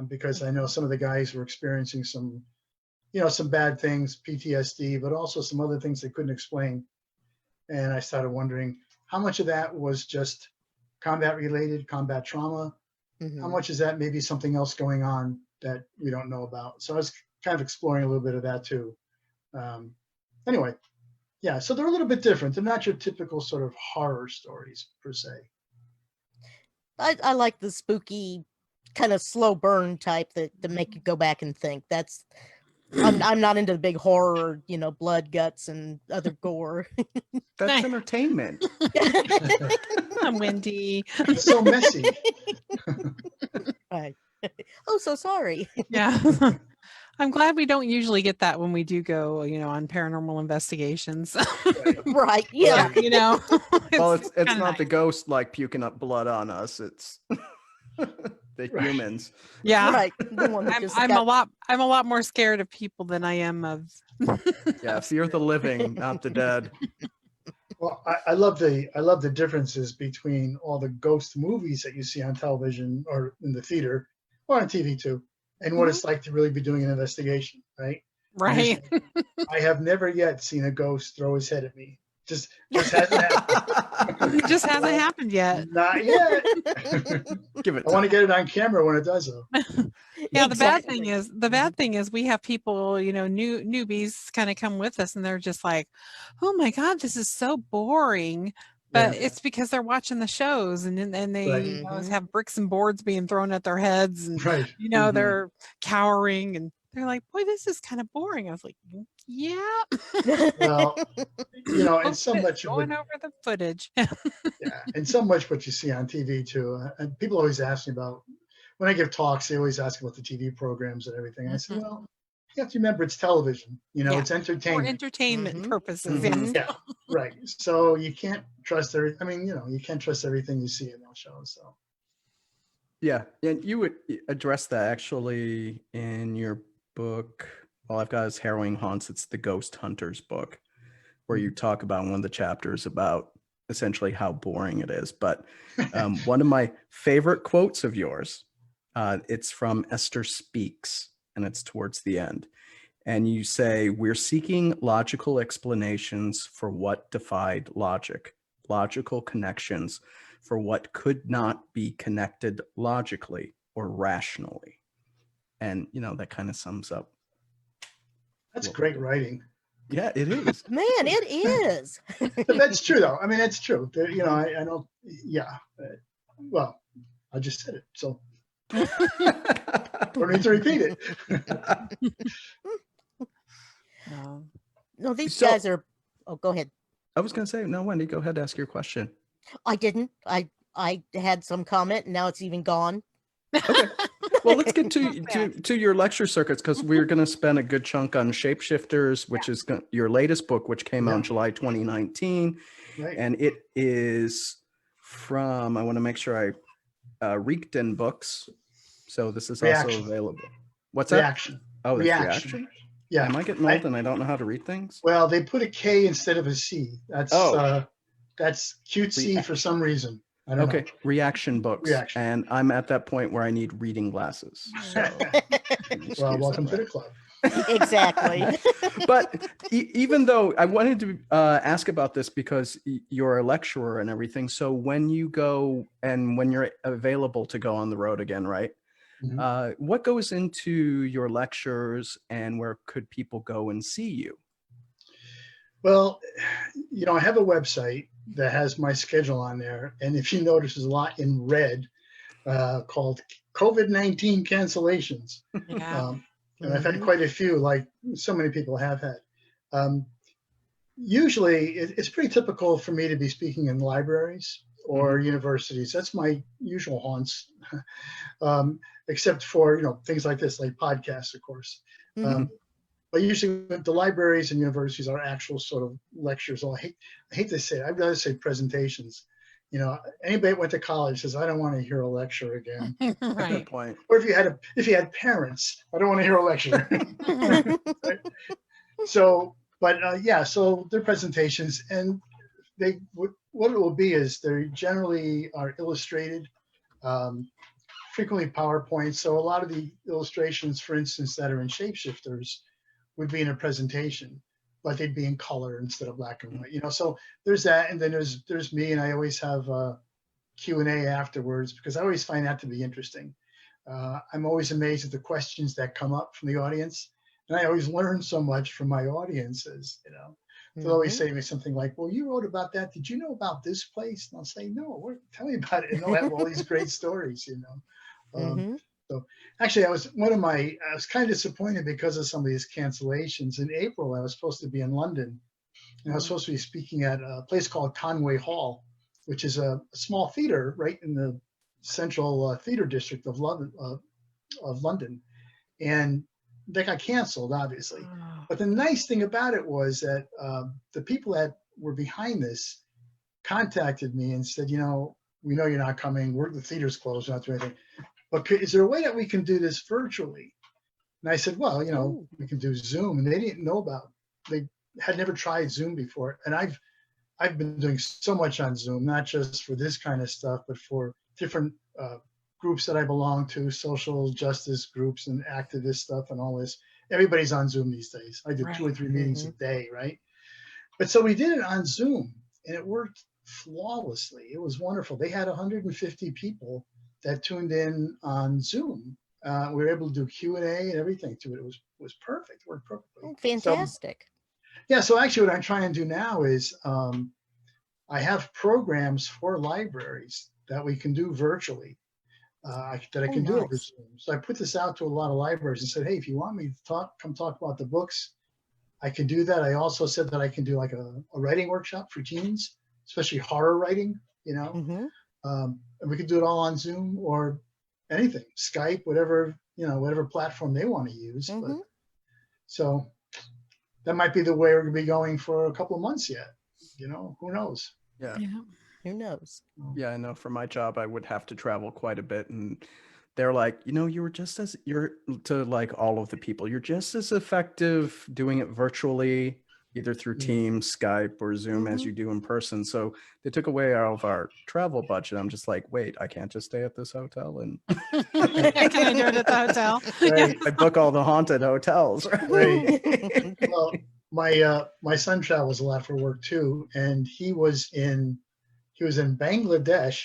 because I know some of the guys were experiencing some bad things, PTSD, but also some other things they couldn't explain. And I started wondering how much of that was just combat trauma. Mhm. How much is that maybe something else going on that we don't know about? So I was kind of exploring a little bit of that too. Anyway, yeah, so they're a little bit different. They're not your typical sort of horror stories per se. I like the spooky, kind of slow burn type that make you go back and think. I'm not into the big horror, blood, guts, and other gore. that's Nice. entertainment. I'm Wendy. It's so messy. Right. Oh, so sorry. Yeah. I'm glad we don't usually get that when we do go, on paranormal investigations. Right. Yeah. Right. Well, it's kinda not the nice. ghost like puking up blood on us. It's the Right. humans. Yeah. Right. The one that I'm, just I'm got a lot more scared of people than I am of Yeah, fear the living, not the dead. Well, I love the differences between all the ghost movies that you see on television or in the theater or on TV too, and what it's like to really be doing an investigation, right? right. I have never yet seen a ghost throw his head at me. Just hasn't happened. It just hasn't happened yet. Not yet. Give it I want to time. get it on camera when it does though. Yeah, Exactly. the bad thing is we have people, newbies kind of come with us and they're just like, oh my God, this is so boring. But Yeah. it's because they're watching the shows and they Right. Mhm. have bricks and boards being thrown at their heads and Right. they're cowering and they're like, boy, this is kind of boring. I was like, yeah. Well, and so much of going it, over the footage. yeah, and so much what you see on TV too. And people always ask me about, when I give talks, they always ask about the TV programs and everything. I say, Mhm. well, you have to remember it's television. Yeah. It's For entertainment. entertainment Mhm. purposes. Mhm. Yes. Yeah, right. So you can't trust you can't trust everything you see in those shows. So Yeah, and you would address that actually in your book. Well, I've got his Harrowing Haunts. It's the Ghost Hunters book, where you talk about in one of the chapters about essentially how boring it is. But one of my favorite quotes of yours, it's from Esther Speaks, and it's towards the end. And you say, "We're seeking logical explanations for what defied logic, logical connections for what could not be connected logically or rationally." And, that kind of sums up. That's great writing. Yeah, it is. Man, it is. But that's true, though. I mean, that's true. I don't, yeah. Well, I just said it, so don't need to repeat it. No, these So- guys are. Oh, go ahead. I was going to say, no, Wendy, go ahead, ask your question. I didn't. I had some comment, and now it's even gone. Okay. Well, let's get to your lecture circuits, because we're going to spend a good chunk on Shapeshifters, which is your latest book, which came out in July 2019. Right. And it is from, I want to make sure Reekton Books. So this is also Reaction. available. What's that? Reaction. Oh, that's Reaction. Reaction? Yeah. Am I getting old and I don't know how to read things? Well, they put a K instead of a C. That's cutesy for some reason. I don't know. Reaction Books. Reaction. And I'm at that point where I need reading glasses. So Well, welcome to the club. Exactly. But even though I wanted to ask about this because you're a lecturer and everything, so when you go and when you're available to go on the road again, right? Mhm. What goes into your lectures, and where could people go and see you? Well, I have a website that has my schedule on there. And if you notice, there's a lot in red called COVID-19 cancellations. Yeah. And I've had quite a few, like so many people have had. Usually, it's pretty typical for me to be speaking in libraries or universities. That's my usual haunts, except for things like this, like podcasts, of course. But usually, the libraries and universities are actual sort of lectures. Well, I hate to say it. I'd rather say presentations. Anybody that went to college says, "I don't want to hear a lecture again." Right. Good point. Or if you had parents, "I don't want to hear a lecture." Right? So, but so they're presentations, and what it will be is they generally are illustrated, frequently PowerPoint. So a lot of the illustrations, for instance, that are in Shapeshifters would be in a presentation, but they'd be in color instead of black and white. So there's that, and then there's me, and I always have Q&A afterwards because I always find that to be interesting. I'm always amazed at the questions that come up from the audience, and I always learn so much from my audiences. They'll always say to me something like, "Well, you wrote about that. Did you know about this place?" And I'll say, "No, tell me about it." And they'll have all these great stories. So actually, I was kind of disappointed because of some of these cancellations. In April, I was supposed to be in London, and I was supposed to be speaking at a place called Conway Hall, which is a small theater right in the central theater district of London. And they got canceled, obviously. But the nice thing about it was that the people that were behind this contacted me and said, "We know you're not coming. The theater's closed, not doing anything. But is there a way that we can do this virtually?" And I said, "Well, we can do Zoom." And they didn't know they had never tried Zoom before. And I've been doing so much on Zoom, not just for this kind of stuff, but for different groups that I belong to, social justice groups and activist stuff and all this. Everybody's on Zoom these days. I do 2 or 3 meetings a day, right? But so we did it on Zoom, and it worked flawlessly. It was wonderful. They had 150 people that tuned in on Zoom. We were able to do Q&A and everything to it. It was perfect. It worked perfectly. Oh, fantastic. So actually what I'm trying to do now is I have programs for libraries that we can do virtually, that I can do over Zoom. So I put this out to a lot of libraries and said, "Hey, if you want me to come talk about the books, I can do that." I also said that I can do like a writing workshop for teens, especially horror writing, and we could do it all on Zoom or anything, Skype, whatever platform they want to use. But, so that might be the way we're going to be going for a couple of months yet. Who knows? Yeah. Who knows? Yeah, I know for my job, I would have to travel quite a bit. And they're like, you're to like all of the people, you're just as effective doing it virtually, either through Teams, Skype, or Zoom as you do in person. So they took away all of our travel budget. I'm just like, wait, I can't just stay at this hotel and Can I do it at the hotel? Right. I book all the haunted hotels. Right. Well, my son travels a lot for work too, and he was in Bangladesh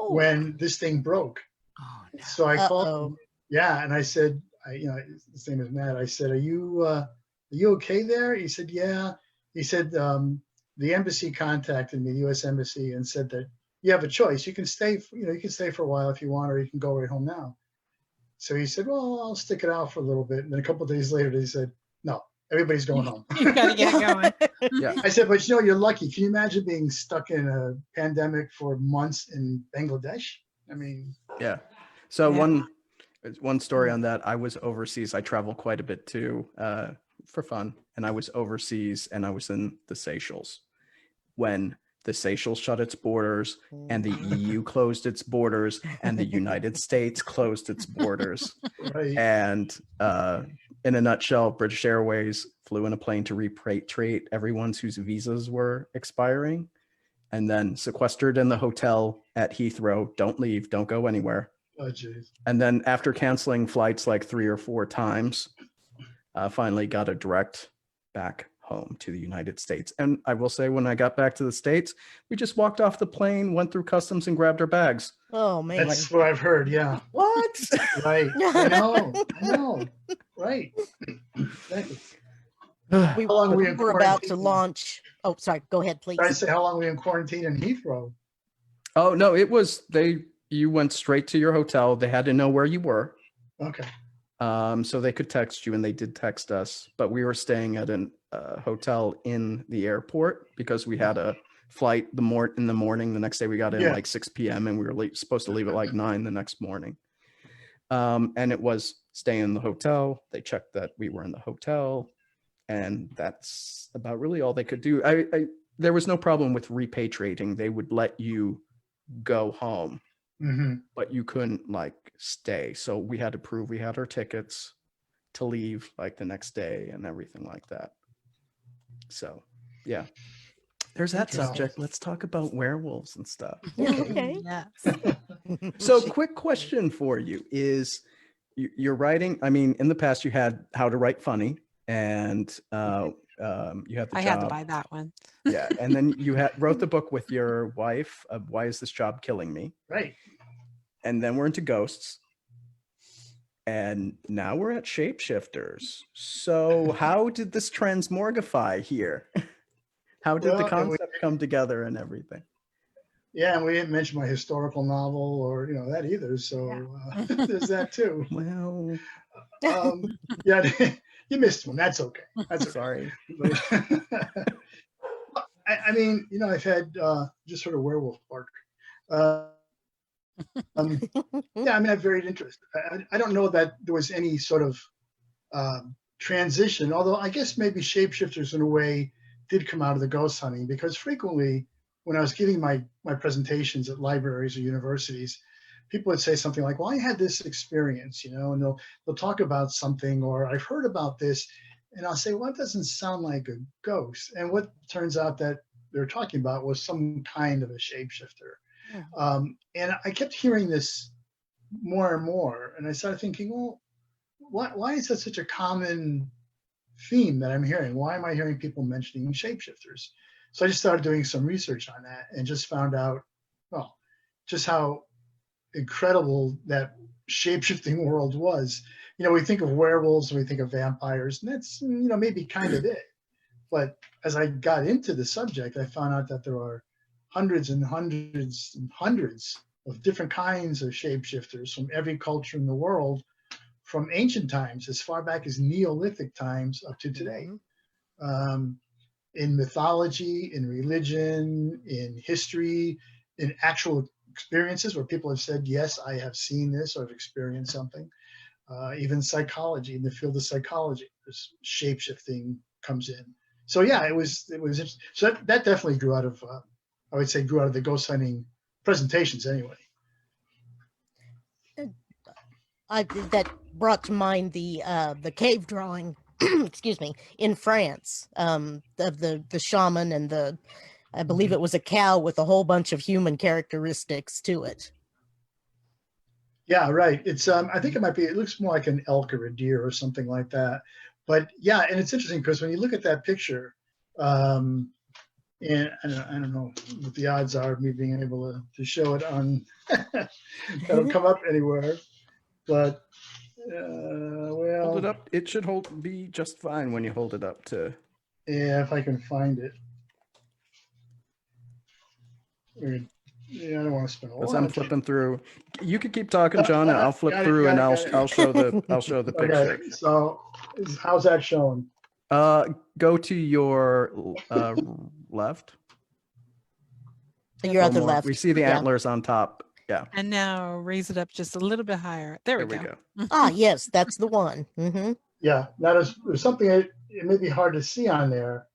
when this thing broke. Oh, no. So I called Uh-oh. him, yeah, and I said, his name is Matt. I said, are you okay there? He said, yeah. He said, the embassy contacted me, the U.S. embassy, and said that you have a choice. You can stay, you can stay for a while if you want, or you can go right home now. So he said, well, I'll stick it out for a little bit. And then a couple of days later, they said, no, everybody's going home. You gotta get going. Yeah. I said, but you're lucky. Can you imagine being stuck in a pandemic for months in Bangladesh? I mean, Yeah. So Yeah. one story on that. I was overseas. I travel quite a bit too, for fun. And I was overseas and I was in the Seychelles when the Seychelles shut its borders and the EU closed its borders and the United States closed its borders. right. And in a nutshell, British Airways flew in a plane to repatriate everyone whose visas were expiring, and then sequestered in the hotel at Heathrow. Don't leave, don't go anywhere. Oh, geez. And then after canceling flights like 3 or 4 times, finally got a direct back home to the United States. And I will say, when I got back to the States, we just walked off the plane, went through customs, and grabbed our bags. Oh man. That's what I've heard. Yeah. What? Right. I know. Right. Exactly. we How long were we in were about to quarantine? launch. Oh, sorry. Go ahead, please. I say, how long were we in quarantine in Heathrow? Oh, no, it was, you went straight to your hotel. They had to know where you were. Okay. So they could text you, and they did text us, but we were staying at a hotel in the airport because we had a flight in the morning. The next day we got in like 6 p.m. and we were supposed to leave at like 9 the next morning. And it was stay in the hotel. They checked that we were in the hotel, and that's about really all they could do. There was no problem with repatriating. They would let you go home, but you couldn't like stay. So we had to prove we had our tickets to leave like the next day and everything like that. So yeah, there's that subject. Let's talk about werewolves and stuff. Okay. Yes. So quick question for you is, you're writing, I mean, in the past you had How to Write Funny, and you had the I job. had to buy that one. Yeah, and then you wrote the book with your wife of Why Is This Job Killing Me? Right. And then we're into ghosts. And now we're at shapeshifters. So how did this transmorgify here? How did the concept come together and everything? Yeah, and we didn't mention my historical novel or that either. So there's that too. Well, yeah, you missed one. That's okay. That's okay. sorry. I mean, I've had just sort of werewolf bark. Yeah, I mean, I've varied interest. I don't know that there was any sort of transition, although I guess maybe shapeshifters in a way did come out of the ghost hunting, because frequently when I was giving my presentations at libraries or universities, people would say something like, well, I had this experience, and they'll talk about something, or I've heard about this, and I'll say, well, it doesn't sound like a ghost. And what turns out that they're talking about was some kind of a shapeshifter. And I kept hearing this more and more, and I started thinking, well, why is that such a common theme that I'm hearing? Why am I hearing people mentioning shapeshifters? So I just started doing some research on that and just found out, well, just how incredible that shapeshifting world was. We think of werewolves, we think of vampires, and that's, maybe kind of it. But as I got into the subject, I found out that there are hundreds and hundreds and hundreds of different kinds of shapeshifters from every culture in the world, from ancient times, as far back as Neolithic times, up to today. In mythology, in religion, in history, in actual experiences where people have said, yes, I have seen this or I've experienced something. Even psychology, in the field of psychology, this shape-shifting comes in. So yeah, it was so that definitely grew out of I would say, grew out of the ghost hunting presentations anyway. That brought to mind the cave drawing, excuse me, in France, of the shaman and I believe it was a cow with a whole bunch of human characteristics to it. Yeah, right. It's I think it looks more like an elk or a deer or something like that. But yeah, and it's interesting because when you look at that picture, and I don't know what the odds are of me being able to show it on that'll come up anywhere. But well, Hold it up. It should be just fine when you hold it up to. yeah, if I can find it. Yeah, I don't want to spend a As lot I'm of time. flipping through, you could keep talking, John, and I'll flip through and I'll show the picture. Okay, so how's that showing? Go to your left. Your other more. left. We see the Yeah. antlers on top. Yeah. And now raise it up just a little bit higher. There we go. Ah, yes, that's the one. Mm-hmm. Yeah, now there's something that it may be hard to see on there,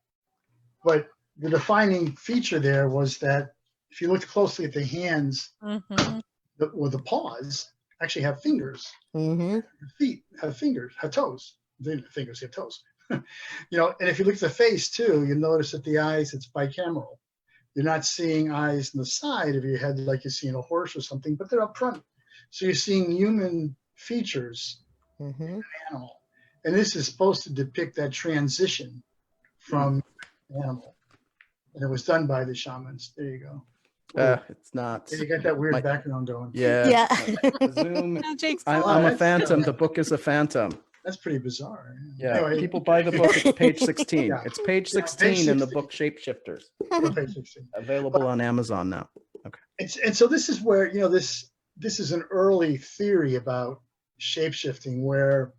but the defining feature there was that if you look closely at the hands, or the paws actually have fingers. Mm-hmm. The feet have fingers, have toes. Fingers have toes. You know, and if you look at the face too, you'll notice that the eyes, it's bicameral. You're not seeing eyes on the side of your head like you see in a horse or something, but they're up front. So you're seeing human features in an animal. And this is supposed to depict that transition from animal. And it was done by the shamans. There you go. It's not. You got that weird background going. Yeah. Yeah. Zoom. Now Jake's I'm a phantom. The book is a phantom. That's pretty bizarre. Yeah. Anyway, People buy the book. It's page 16. Yeah. It's page Yeah, 16 page in the 16. book Shapeshifters. page 16. Available on Amazon now. Okay. And so this is where, you know, this is an early theory about shapeshifting where,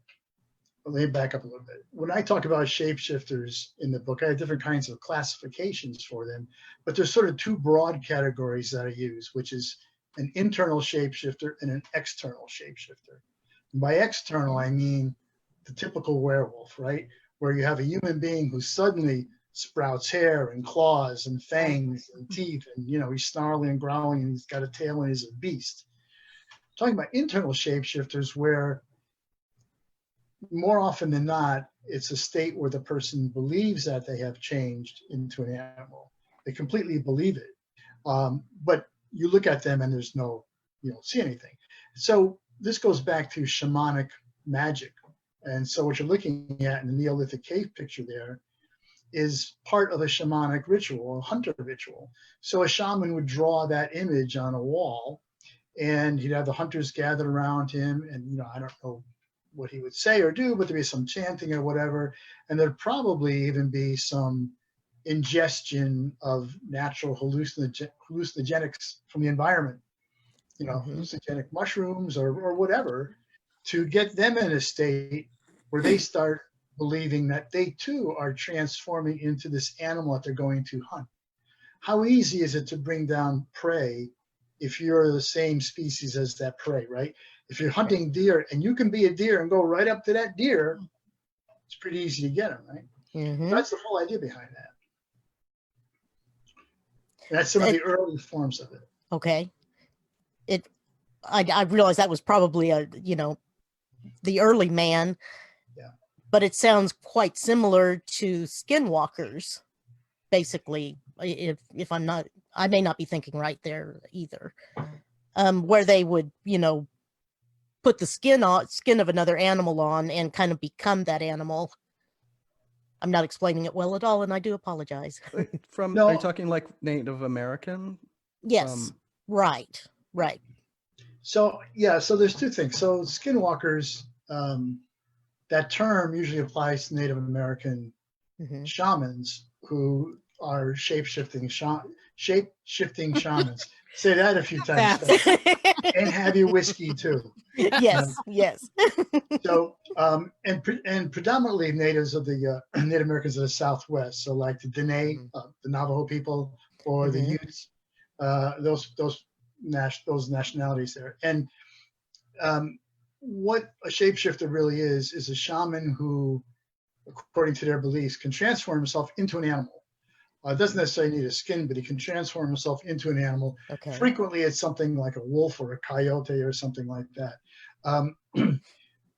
let me back up a little bit. When I talk about shapeshifters in the book, I have different kinds of classifications for them, but there's sort of two broad categories that I use, which is an internal shapeshifter and an external shapeshifter. And by external, I mean the typical werewolf, right? Where you have a human being who suddenly sprouts hair and claws and fangs and teeth, and you know, he's snarling and growling and he's got a tail and he's a beast. I'm talking about internal shapeshifters where more often than not, it's a state where the person believes that they have changed into an animal. They completely believe it. But you look at them and there's no, you don't see anything. So this goes back to shamanic magic. And so what you're looking at in the Neolithic cave picture there is part of a shamanic ritual, a hunter ritual. So a shaman would draw that image on a wall and he'd have the hunters gathered around him. And, you know, I don't know what he would say or do, but there'd be some chanting or whatever. And there'd probably even be some ingestion of natural hallucinogenics from the environment, you know, hallucinogenic mushrooms or whatever, to get them in a state where they start believing that they too are transforming into this animal that they're going to hunt. How easy is it to bring down prey if you're the same species as that prey, right? If you're hunting deer and you can be a deer and go right up to that deer, it's pretty easy to get them, right? Mm-hmm. That's the whole idea behind that. That's some of the early forms of it. Okay. I realized that was probably the early man. Yeah. But it sounds quite similar to skinwalkers, basically. If I'm not, I may not be thinking right there either. Where they would, put the skin of another animal on and kind of become that animal. I'm not explaining it well at all, and I do apologize. Are you talking like Native American? Yes. Right. So there's two things. So skinwalkers, that term usually applies to Native American shamans who are shape-shifting shamans. Say that a few times. And have your whiskey too. Yes. So and predominantly natives of the Native Americans of the Southwest. So like the Dene, the Navajo people, or the Utes, those nationalities there. And what a shapeshifter really is a shaman who, according to their beliefs, can transform himself into an animal. Doesn't necessarily need a skin, but he can transform himself into an animal. Okay. Frequently, it's something like a wolf or a coyote or something like that.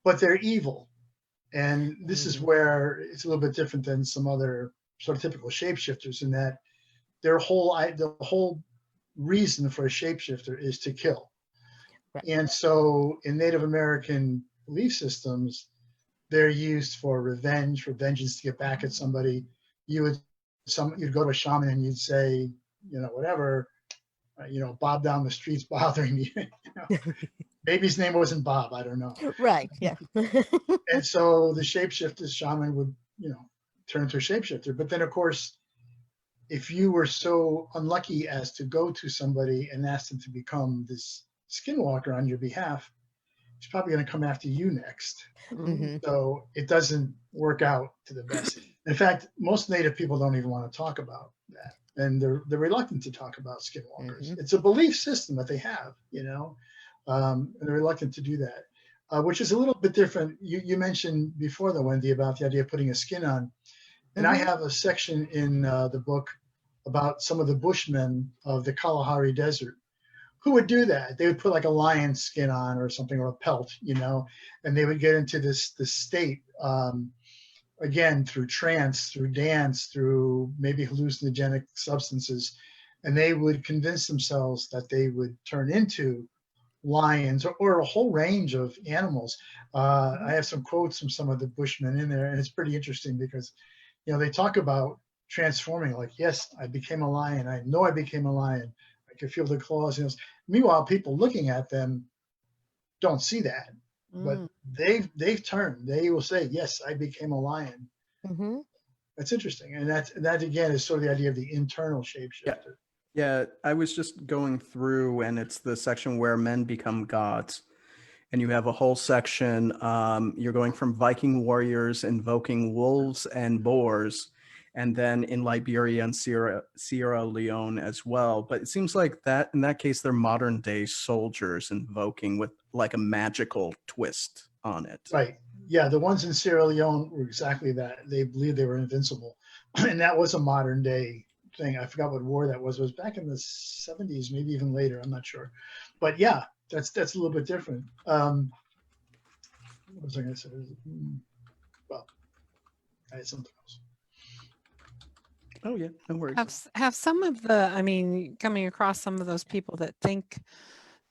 But they're evil. And this is where it's a little bit different than some other sort of typical shapeshifters, in that the whole reason for a shapeshifter is to kill. Right. And so in Native American belief systems, they're used for revenge, for vengeance, to get back at somebody. You'd go to a shaman and you'd say, whatever, Bob down the street's bothering me. Maybe his name wasn't Bob, I don't know. Right. Yeah. And so the shapeshifter shaman would, turn to a shapeshifter. But then, of course, if you were so unlucky as to go to somebody and ask them to become this skinwalker on your behalf, he's probably going to come after you next. Mhm. So it doesn't work out to the best. In fact, most Native people don't even want to talk about that. And they're reluctant to talk about skinwalkers. Mhm. It's a belief system that they have, and they're reluctant to do that, which is a little bit different. You mentioned before, though, Wendy, about the idea of putting a skin on. And I Mhm. have a section in the book about some of the Bushmen of the Kalahari Desert who would do that. They would put like a lion skin on or something, or a pelt, and they would get into this state, again, through trance, through dance, through maybe hallucinogenic substances. And they would convince themselves that they would turn into lions or a whole range of animals. I have some quotes from some of the Bushmen in there, and it's pretty interesting because, they talk about transforming, like, yes, I became a lion. I know I became a lion. I could feel the claws. Meanwhile, people looking at them don't see that, but they've turned. They will say, yes, I became a lion. Mhm. That's interesting. And that again is sort of the idea of the internal shapeshifter. Yeah, I was just going through, and it's the section where men become gods. And you have a whole section. You're going from Viking warriors invoking wolves and boars, and then in Liberia and Sierra Leone as well. But it seems like that in that case, they're modern day soldiers invoking with like a magical twist on it. Right. Yeah, the ones in Sierra Leone were exactly that. They believed they were invincible. And that was a modern day thing. I forgot what war that was. It was back in the 70s, maybe even later. I'm not sure. But yeah, that's a little bit different. What was I going to say? Well, I had something else. Oh yeah, no worries. Have some of coming across some of those people that think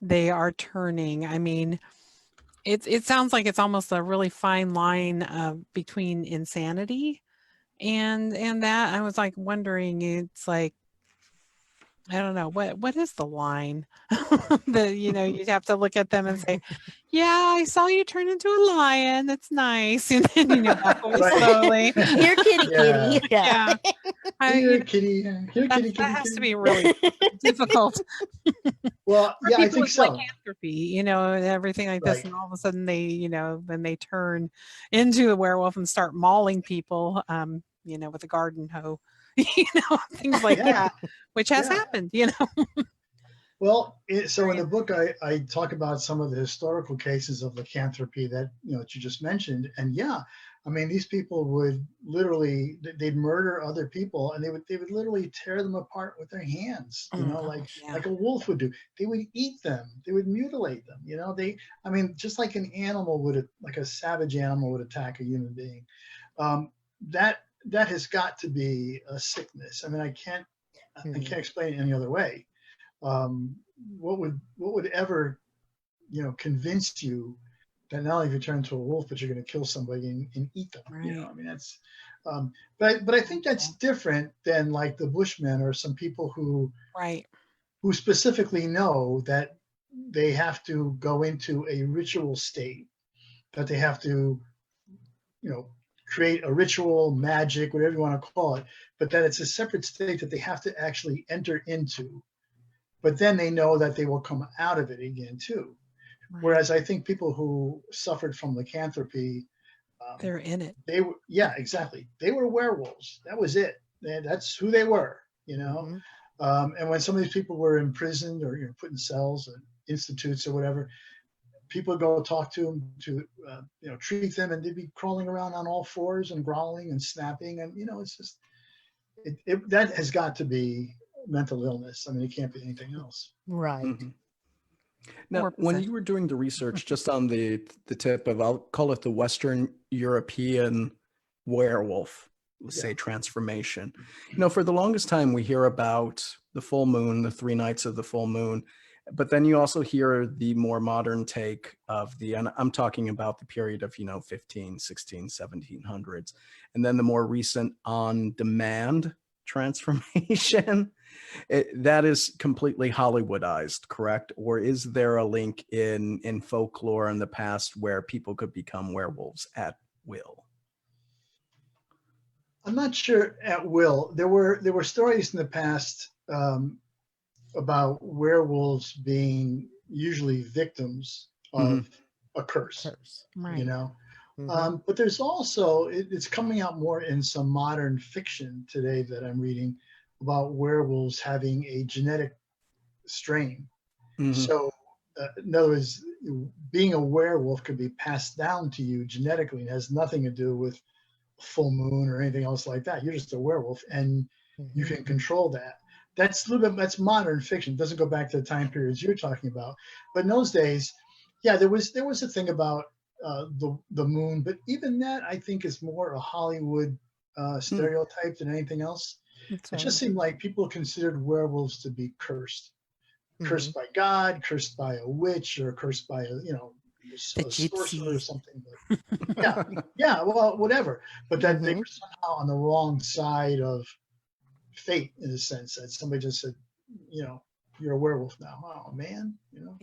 they are turning. It sounds like it's almost a really fine line between insanity and that. I was like wondering, it's like, I don't know, what is the line that, you'd have to look at them and say, yeah, I saw you turn into a lion. That's nice. And then, back away Right. slowly. Here, kitty, Yeah. kitty. Yeah. Here, kitty. Here, kitty, That kitty, has to kitty. be really difficult. Well, For yeah, I people think with so. lycanthropy, and everything like this, Right. and all of a sudden they, then they turn into a werewolf and start mauling people, with a garden hoe, things like Yeah. that, which has Yeah. happened, Well, so in the book, I talk about some of the historical cases of lycanthropy that that you just mentioned, and yeah, I mean, these people would literally they'd murder other people, and they would literally tear them apart with their hands, like a wolf would do. They would eat them, they would mutilate them. Just like an animal like a savage animal would attack a human being. That has got to be a sickness. I mean, I can't explain it any other way. What would ever convince you that not only if you turn into a wolf, but you're going to kill somebody and eat them? Right. That's but I think that's different than like the Bushmen or some people who specifically know that they have to go into a ritual state, that they have to create a ritual, magic, whatever you want to call it, but that it's a separate state that they have to actually enter into. But then they know that they will come out of it again too. Right. Whereas I think people who suffered from lycanthropy, they're in it. Yeah, exactly. They were werewolves. That was it. That's who they were, And when some of these people were imprisoned or put in cells or institutes or whatever, people would go talk to them to treat them, and they'd be crawling around on all fours and growling and snapping, and that has got to be mental illness. I mean, it can't be anything else. Right. Mhm. Now, Or when possession. you were doing the research, just on the tip of, I'll call it the Western European werewolf, let's say transformation. For the longest time, we hear about the full moon, the 3 nights of the full moon, but then you also hear the more modern take of and I'm talking about the period of, 15, 16, 1700s, and then the more recent on-demand transformation. That is completely Hollywoodized, correct? Or is there a link in folklore in the past where people could become werewolves at will? I'm not sure at will. There were stories in the past about werewolves being usually victims of a curse. Right. You know, Mhm. but there's also it's coming out more in some modern fiction today that I'm reading about werewolves having a genetic strain. Mhm. So, in other words, being a werewolf could be passed down to you genetically and has nothing to do with full moon or anything else like that. You're just a werewolf, and you Mhm. can control that. That's a little bit that's modern fiction. It doesn't go back to the time periods you're talking about. But in those days, yeah, there was a thing about the moon, but even that I think is more a Hollywood stereotype than anything else. That's It right. just seemed like people considered werewolves to be cursed Mhm. by God, cursed by a witch, or cursed by a sorcerer or gypsies. something. But yeah, yeah, well, whatever. But that they Mhm. were somehow on the wrong side of fate in a sense. That somebody just said, you're a werewolf now. Oh man,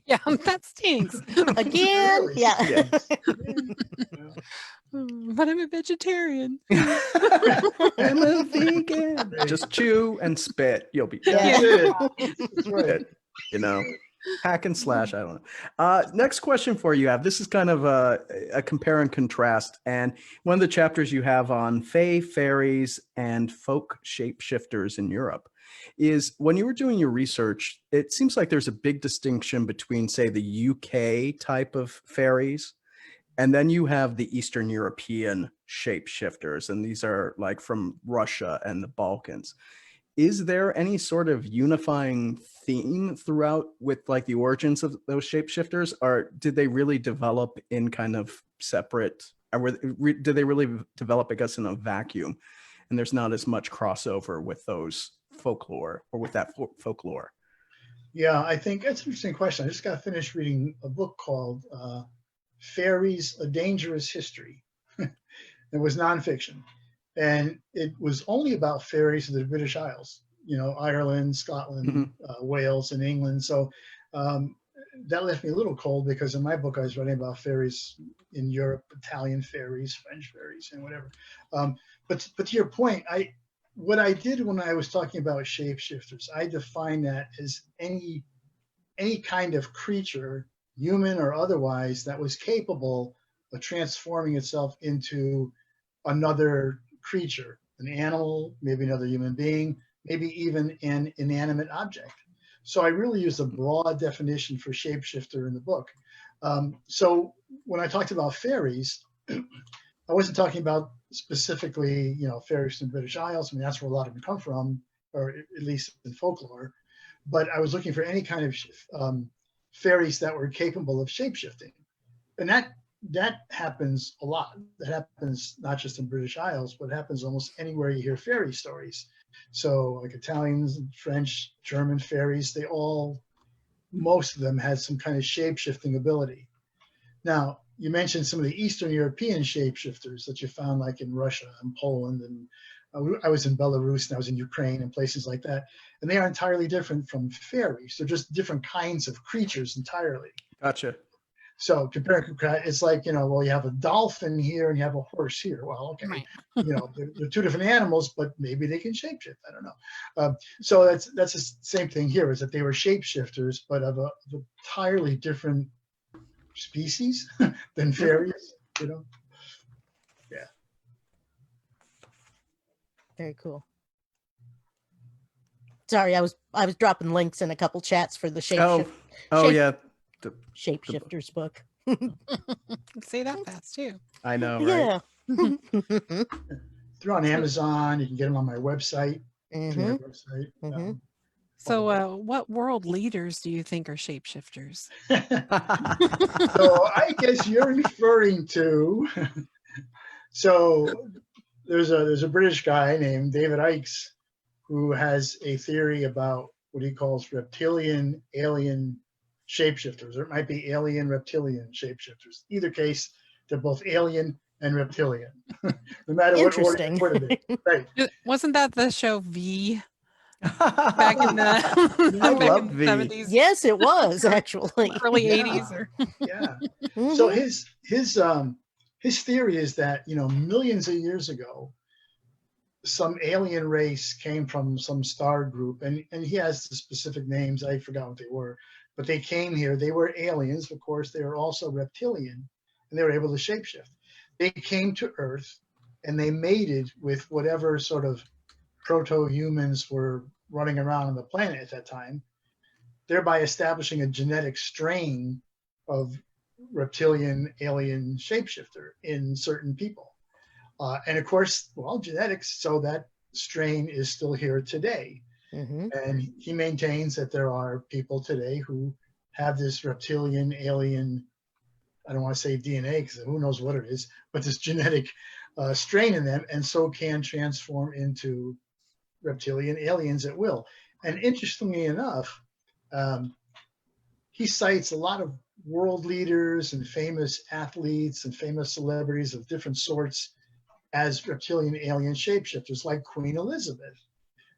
Yeah, that stinks. Again, really yeah. stinks. Man, But I'm a vegetarian. I'm a vegan. Right. Just chew and spit. You'll be Yeah. That's it. That's right. it. Hack and slash. I don't know. Next question for you, Av. This is kind of a compare and contrast. And one of the chapters you have on fae, fairies, and folk shapeshifters in Europe is when you were doing your research, it seems like there's a big distinction between, say, the UK type of fairies, and then you have the Eastern European shapeshifters, and these are like from Russia and the Balkans. Is there any sort of unifying theme throughout with like the origins of those shapeshifters, or did they really develop in kind of separate, or did they really develop, I guess, in a vacuum, and there's not as much crossover with those folklore or with that folklore? Yeah, I think that's an interesting question. I just got finished reading a book called Fairies: A Dangerous History. It was nonfiction, and it was only about fairies of the British Isles. Ireland, Scotland, Wales, and England. So um, that left me a little cold because in my book I was writing about fairies in Europe, Italian fairies, French fairies, and whatever. But to your point, what I did when I was talking about shapeshifters, I defined that as any kind of creature, human or otherwise, that was capable of transforming itself into another creature, an animal, maybe another human being, maybe even an inanimate object. So I really used a broad definition for shapeshifter in the book. So when I talked about fairies, I wasn't talking about specifically, fairies from the British Isles. I mean, that's where a lot of them come from, or at least in folklore. But I was looking for any kind of fairies that were capable of shapeshifting, and that happens a lot. That happens not just in British Isles, but it happens almost anywhere you hear fairy stories. So like Italians, French, German fairies, most of them had some kind of shape-shifting ability. Now, you mentioned some of the Eastern European shapeshifters that you found like in Russia and Poland, and I was in Belarus and I was in Ukraine and places like that. And they are entirely different from fairies. They're just different kinds of creatures entirely. Gotcha. So compare, it's like, well, you have a dolphin here and you have a horse here. Well, okay, Right. they're two different animals, but maybe they can shapeshift. I don't know. So that's the same thing here, is that they were shapeshifters, but of entirely different species than fairies. Yeah. Very cool. Sorry, I was dropping links in a couple chats for the Yeah. Shapeshifters book. Say that fast too. I know, right? Yeah. They're on Amazon. You can get them on my website. to their Mhm. website. Mhm. So, what world leaders do you think are shapeshifters? So I guess you're referring to. So there's a British guy named David Icke who has a theory about what he calls reptilian alien shapeshifters, or it might be alien reptilian shapeshifters. Either case, they're both alien and reptilian, no matter what order you Interesting. put it in. Right. Wasn't that the show V back in the I back love in the V. 70s, Yes, it was actually. early Yeah. 80s? Or Yeah. So Mhm. his theory is that, millions of years ago, some alien race came from some star group, and he has the specific names. I forgot what they were, but they came here. They were aliens, of course. They were also reptilian, and they were able to shapeshift. They came to Earth, and they mated with whatever sort of proto-humans were running around on the planet at that time, thereby establishing a genetic strain of reptilian alien shapeshifter in certain people. And of course, well, genetics, so that strain is still here today. Mhm. And he maintains that there are people today who have this reptilian alien, I don't want to say DNA because who knows what it is, but this genetic strain in them, and so can transform into reptilian aliens at will. And interestingly enough, he cites a lot of world leaders and famous athletes and famous celebrities of different sorts as reptilian alien shapeshifters, like Queen Elizabeth.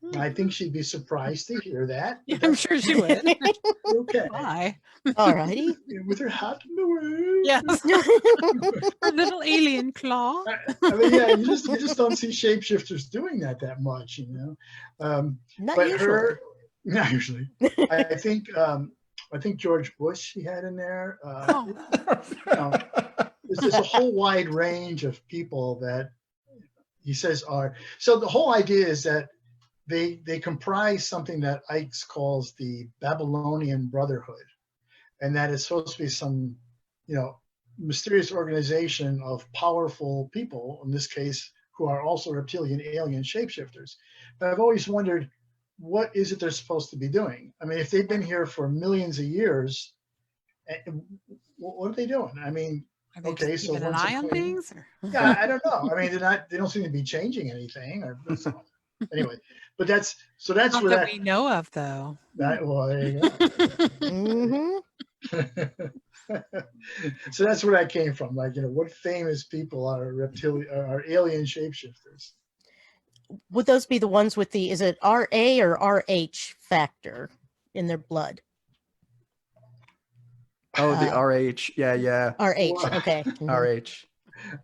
And I think she'd be surprised to hear that. Yeah, I'm sure she would. Okay. Why? All righty. With her hat in the wind. Yes. Her little alien claw. I mean, yeah, you just don't see shapeshifters doing that much, Not but usually. not usually. I think George Bush he had in there. There's a whole wide range of people that he says are. So the whole idea is that they comprise something that Icke calls the Babylonian Brotherhood, and that is supposed to be some, mysterious organization of powerful people, in this case, who are also reptilian alien shapeshifters. But I've always wondered, what is it they're supposed to be doing? I mean, if they've been here for millions of years, what are they doing? I mean, Are they okay, just so keeping an once a eye on queen, things? Or? yeah, I don't know. I mean, they don't seem to be changing anything. Anyway, but that's Not where that we know of, though. well, there you go. Mhm. So that's where that came from. Like, what famous people are alien shapeshifters? Would those be the ones with is it RA or RH factor in their blood? Oh, the RH. Yeah. RH. Well, Okay. Mhm. RH.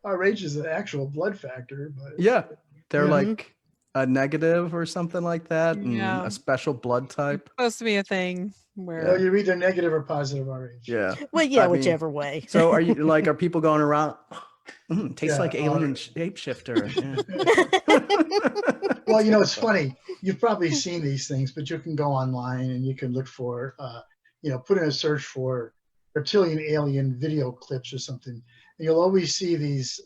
RH is an actual blood factor, but Yeah. They're Yeah. like a negative or something like that, and Yeah. a special blood type. Supposed to be a thing where no, you're either negative or positive RH. Yeah. Well, yeah, I mean, whichever way. So are people going around? Tastes Yeah, like alien shapeshifter. Yeah. Well, it's funny. You've probably seen these things, but you can go online and you can look for, put in a search for reptilian alien video clips or something, and you'll always see these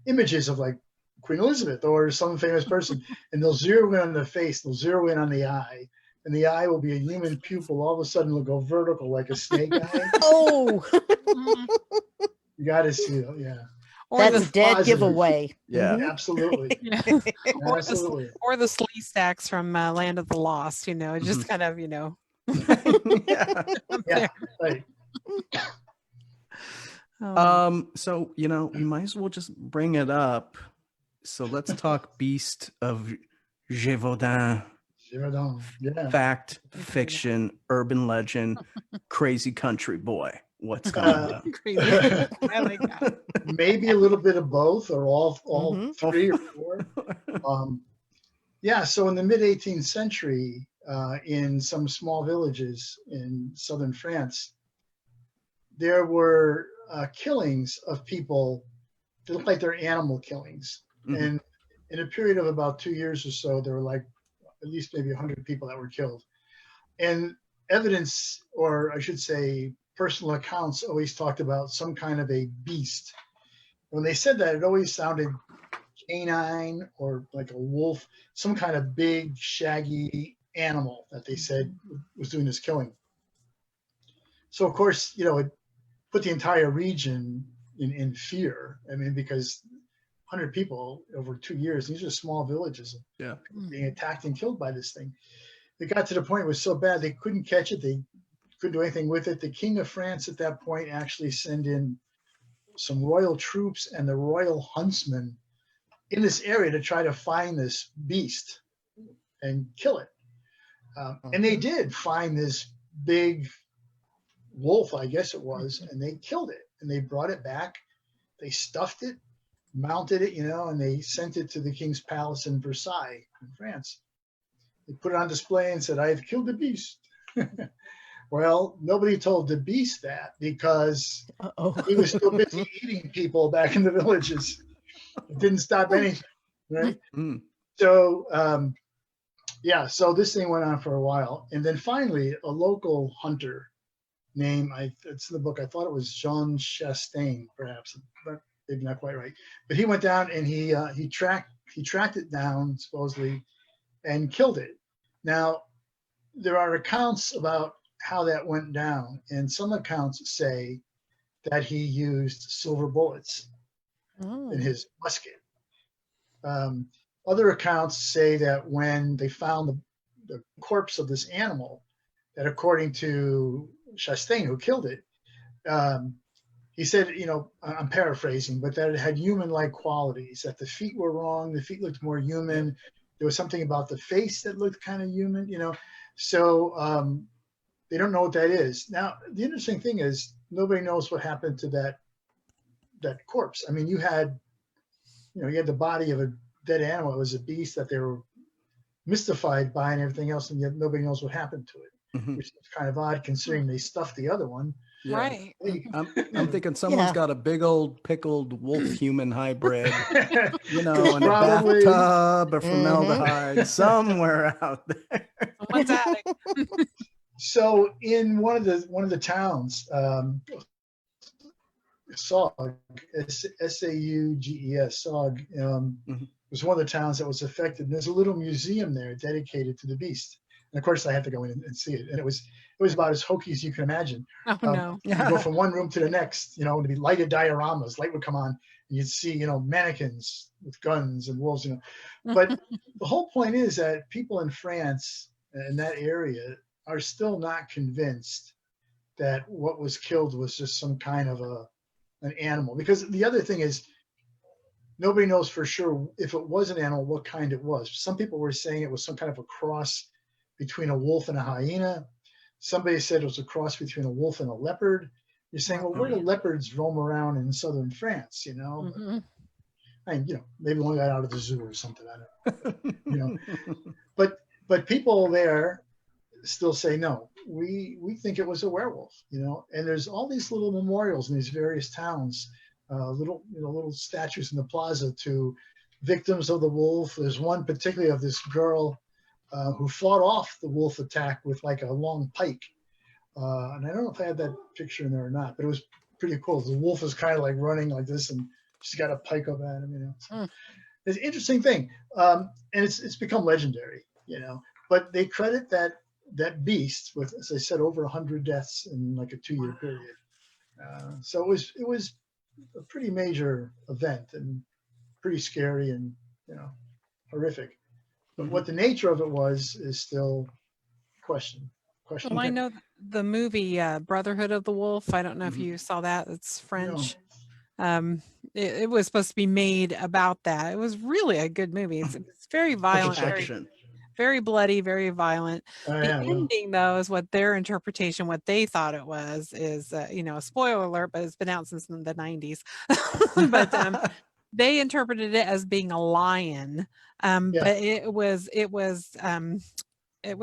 images of like Queen Elizabeth or some famous person, and they'll zero in on the face, they'll zero in on the eye, and the eye will be a human pupil. All of a sudden, it'll go vertical like a snake eye. Oh, You got to see it, yeah. or that's a the dead positive. giveaway. Yeah. Mhm. Absolutely. yeah. Absolutely. or the slee stacks from Land of the Lost. Just kind of Yeah. Yeah, right. So we might as well just bring it up. So let's talk Beast of Gévaudan. Yeah. Fact, fiction, urban legend, crazy country boy. What's going on? crazy. I like that. Maybe a little bit of both, or all Mhm. three or four. Yeah. So in the mid 18th century, in some small villages in southern France, there were killings of people that looked like they're animal killings. Mhm. And in a period of about 2 years or so, there were like at least maybe 100 people that were killed. And evidence, or I should say, personal accounts always talked about some kind of a beast. When they said that, it always sounded canine or like a wolf, some kind of big, shaggy animal that they said was doing this killing. So, of course, it put the entire region in fear. I mean, because 100 people over 2 years, these are small villages, Yeah. being attacked and killed by this thing. It got to the point it was so bad they couldn't catch it. They couldn't do anything with it. The King of France at that point actually sent in some royal troops and the royal huntsmen in this area to try to find this beast and kill it. And they did find this big wolf, I guess it was, and they killed it and they brought it back. They stuffed it, mounted it, and they sent it to the king's palace in Versailles in France. They put it on display and said, "I have killed the beast." Well, nobody told the beast that because he was still busy eating people back in the villages. It didn't stop anything, right? Mm. So, so this thing went on for a while. And then finally, a local hunter named, it's in the book, I thought it was Jean Chastain, perhaps, but maybe not quite right. But he went down and he tracked it down, supposedly, and killed it. Now, there are accounts about how that went down, and some accounts say that he used silver bullets in his musket. Other accounts say that when they found the corpse of this animal, that according to Chastain, who killed it, he said, I'm paraphrasing, but that it had human-like qualities, that the feet were wrong, the feet looked more human. There was something about the face that looked kind of human, So they don't know what that is. Now, the interesting thing is nobody knows what happened to that corpse. I mean, you had the body of a dead animal. It was a beast that they were mystified by and everything else, and yet nobody knows what happened to it, which is kind of odd considering they stuffed the other one. Yeah. Right. I'm thinking someone's got a big old pickled wolf human hybrid, in There's a probably- bathtub or formaldehyde somewhere out there. Someone's attic. So in one of the towns, Saug, S-A-U-G-E-S, Saug, was one of the towns that was affected. And there's a little museum there dedicated to the beast. And of course, I had to go in and see it. And it was about as hokey as you can imagine. Oh, no. You go from one room to the next, to be lighted dioramas. Light would come on, and you'd see, mannequins with guns and wolves. But the whole point is that people in France in that area are still not convinced that what was killed was just some kind of an animal. Because the other thing is, nobody knows for sure if it was an animal, what kind it was. Some people were saying it was some kind of a cross between a wolf and a hyena. Somebody said it was a cross between a wolf and a leopard. You're saying, well, where do leopards roam around in southern France? I mean, maybe one got out of the zoo or something. I don't know. But people there still say no. We think it was a werewolf. And there's all these little memorials in these various towns, little statues in the plaza to victims of the wolf. There's one particularly of this girl who fought off the wolf attack with like a long pike. And I don't know if I had that picture in there or not, but it was pretty cool. The wolf is kind of like running like this and she's got a pike up at him, So it's an interesting thing. And it's become legendary, but they credit that beast with, as I said, over 100 deaths in like a 2-year period. So it was a pretty major event and pretty scary and, horrific. But what the nature of it was is still question. Well, I know the movie Brotherhood of the Wolf. I don't know if you saw that. It's French. No. It was supposed to be made about that. It was really a good movie. It's very violent, very bloody, very violent. The ending, though, is what their interpretation, what they thought it was, is a spoiler alert, but it's been out since the 90s. But they interpreted it as being a lion, but it was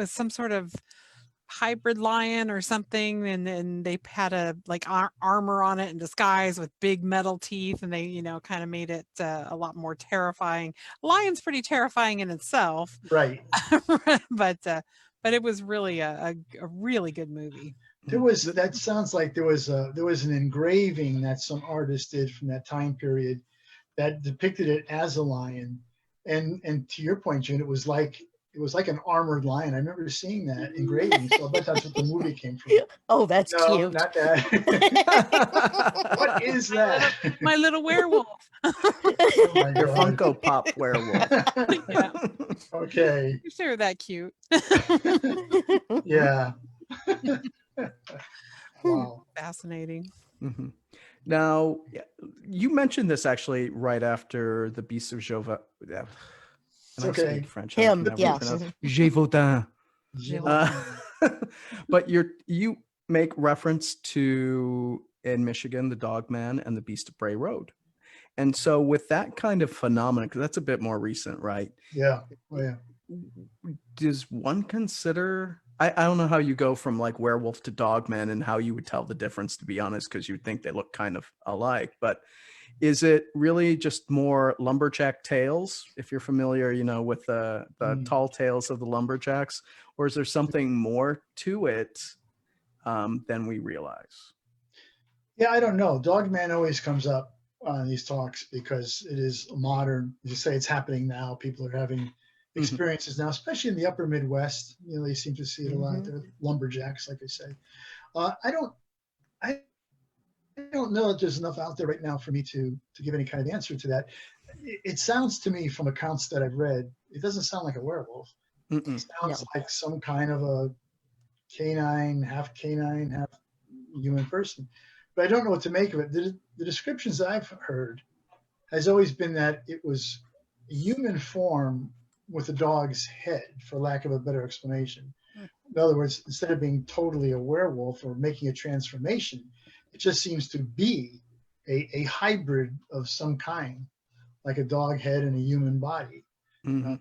some sort of hybrid lion or something, and they had a armor on it and disguise with big metal teeth, and they kind of made it a lot more terrifying. Lion's pretty terrifying in itself, right? but it was really a really good movie. That sounds like there was an engraving that some artist did from that time period that depicted it as a lion. And to your point, June, it was like an armored lion. I remember seeing that engraving, so I bet that's what the movie came from. Oh, that's No, cute. not that. What is that? My little werewolf. Oh my Your God. Funko Pop werewolf. Yeah. Okay. They're that cute. Yeah. Wow. Fascinating. Mhm. Now, you mentioned this actually right after the Beast of Jova. Yeah. It's And I okay. speak French. Him, I can never yeah. pronounce Gévaudan. But you make reference to, in Michigan, the Dog Man and the Beast of Bray Road. And so with that kind of phenomenon, because that's a bit more recent, right? Yeah. Oh, yeah. Does one consider, I don't know how you go from like werewolf to dogman and how you would tell the difference, to be honest, because you'd think they look kind of alike, but is it really just more lumberjack tales, if you're familiar, with the tall tales of the lumberjacks, or is there something more to it than we realize? Yeah, I don't know. Dogman always comes up on these talks because it is modern. You say it's happening now. People are having experiences now, especially in the upper Midwest. They seem to see it a lot. They're lumberjacks, like I say. I don't know if there's enough out there right now for me to give any kind of answer to that. It sounds to me, from accounts that I've read, it doesn't sound like a werewolf. It sounds like some kind of a canine, half human person. But I don't know what to make of it. The descriptions I've heard has always been that it was a human form with a dog's head, for lack of a better explanation. In other words, instead of being totally a werewolf or making a transformation, it just seems to be a hybrid of some kind, like a dog head and a human body. I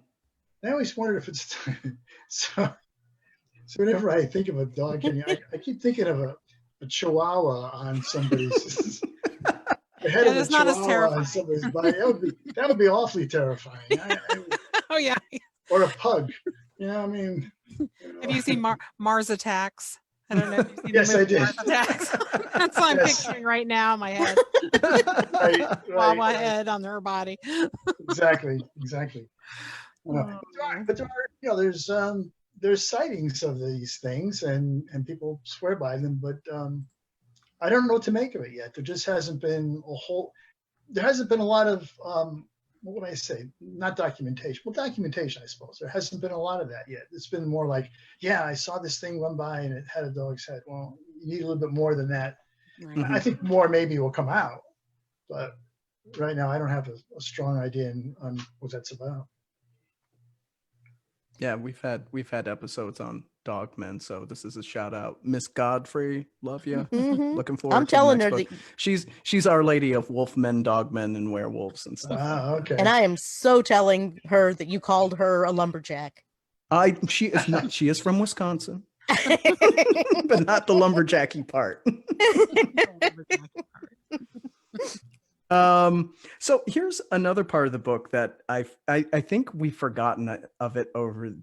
always wondered if it's so whenever I think of a dog, I keep thinking of a chihuahua on somebody's the head of a that's not as chihuahua on somebody's body. That would be awfully terrifying. Oh yeah. Or a pug. I mean. Have you seen Mars Attacks? I don't know if you've seen Yes, the movie I did. Mars Attacks. That's what I'm picturing right now in my head. Chihuahua head on her body. Exactly. But there are, there's sightings of these things, and people swear by them, but I don't know what to make of it yet. There just hasn't been there hasn't been a lot of what would I say? Not documentation. Well, documentation, I suppose. There hasn't been a lot of that yet. It's been more like, yeah, I saw this thing run by and it had a dog's head. Well, you need a little bit more than that. Right. I think more maybe will come out, but right now I don't have a strong idea on what that's about. Yeah, we've had episodes on dogmen, so this is a shout out. Miss Godfrey, love you. Looking forward. I'm to telling the her next that book. She's our lady of wolfmen, dogmen, and werewolves and stuff. Okay. And I am so telling her that you called her a lumberjack. She is not. She is from Wisconsin, but not the lumberjacky part. So here's another part of the book that I think we've forgotten of it over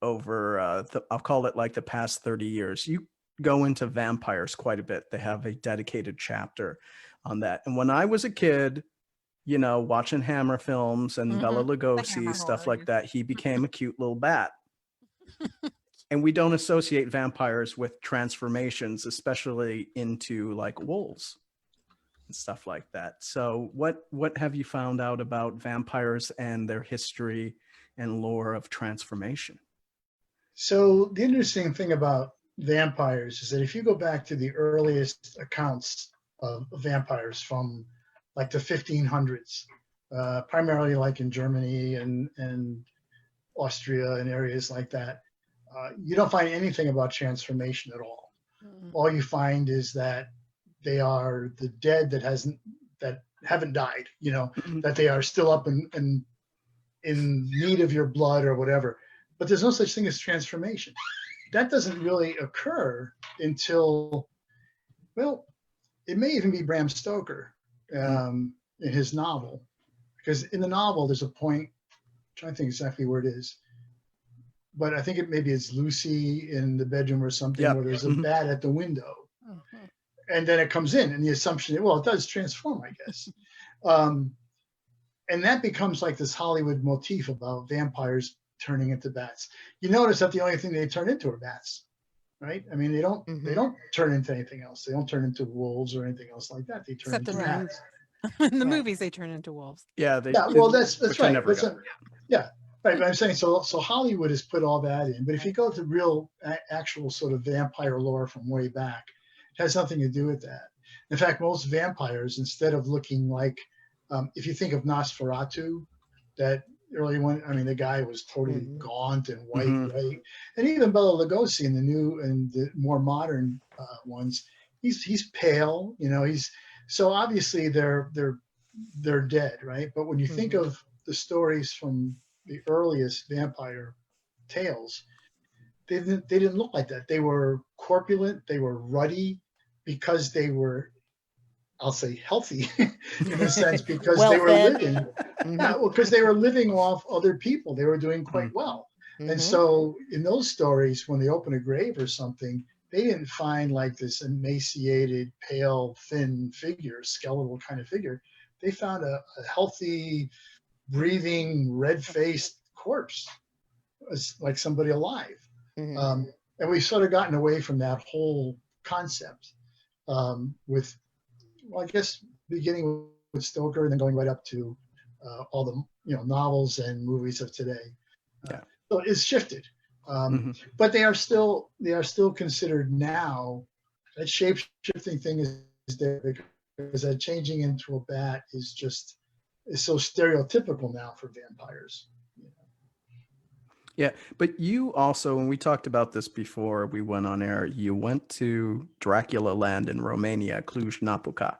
I'll call it like the past 30 years. You go into vampires quite a bit. They have a dedicated chapter on that. And when I was a kid, watching Hammer films and Bela Lugosi, stuff like that, he became a cute little bat. And we don't associate vampires with transformations, especially into like wolves and stuff like that. So what have you found out about vampires and their history and lore of transformation? So the interesting thing about vampires is that if you go back to the earliest accounts of vampires from like the 1500s, primarily like in Germany and Austria and areas like that, you don't find anything about transformation at all. All you find is that they are the dead that haven't died, that they are still up and in need of your blood or whatever. But there's no such thing as transformation. That doesn't really occur until, well, it may even be Bram Stoker in his novel. Because in the novel, there's a point, I'm trying to think exactly where it is, but I think maybe it's Lucy in the bedroom or something, where there's a bat at the window. And then it comes in, and the assumption, well, it does transform, I guess. and that becomes like this Hollywood motif about vampires turning into bats. You notice that the only thing they turn into are bats, right? I mean, they don't turn into anything else. They don't turn into wolves or anything else like that. They turn Except into in bats. in the Right. movies, they turn into wolves. Yeah, they, Yeah, well, that's which I right. never That's got. yeah, right. But I'm saying so Hollywood has put all that in. But if you go to real, actual sort of vampire lore from way back, it has nothing to do with that. In fact, most vampires, instead of looking like, if you think of Nosferatu, that early one, I mean, the guy was totally gaunt and white, right? And even Bela Lugosi in the new and the more modern ones, he's pale. You know, he's so obviously they're dead, right? But when you think of the stories from the earliest vampire tales, they didn't look like that. They were corpulent, they were ruddy, because they were, I'll say, healthy in a sense, because they were Well-fed. living, because they were living off other people. They were doing quite well. And so in those stories, when they open a grave or something, they didn't find like this emaciated, pale, thin figure, skeletal kind of figure. They found a healthy, breathing, red-faced corpse, like somebody alive. And we've sort of gotten away from that whole concept with, well, I guess beginning with Stoker and then going right up to all the novels and movies of today. So it's shifted, but they are still considered now. That shape-shifting thing is there, because that changing into a bat is so stereotypical now for vampires. Yeah, but you also, and we talked about this before we went on air, you went to Dracula Land in Romania, Cluj-Napoca.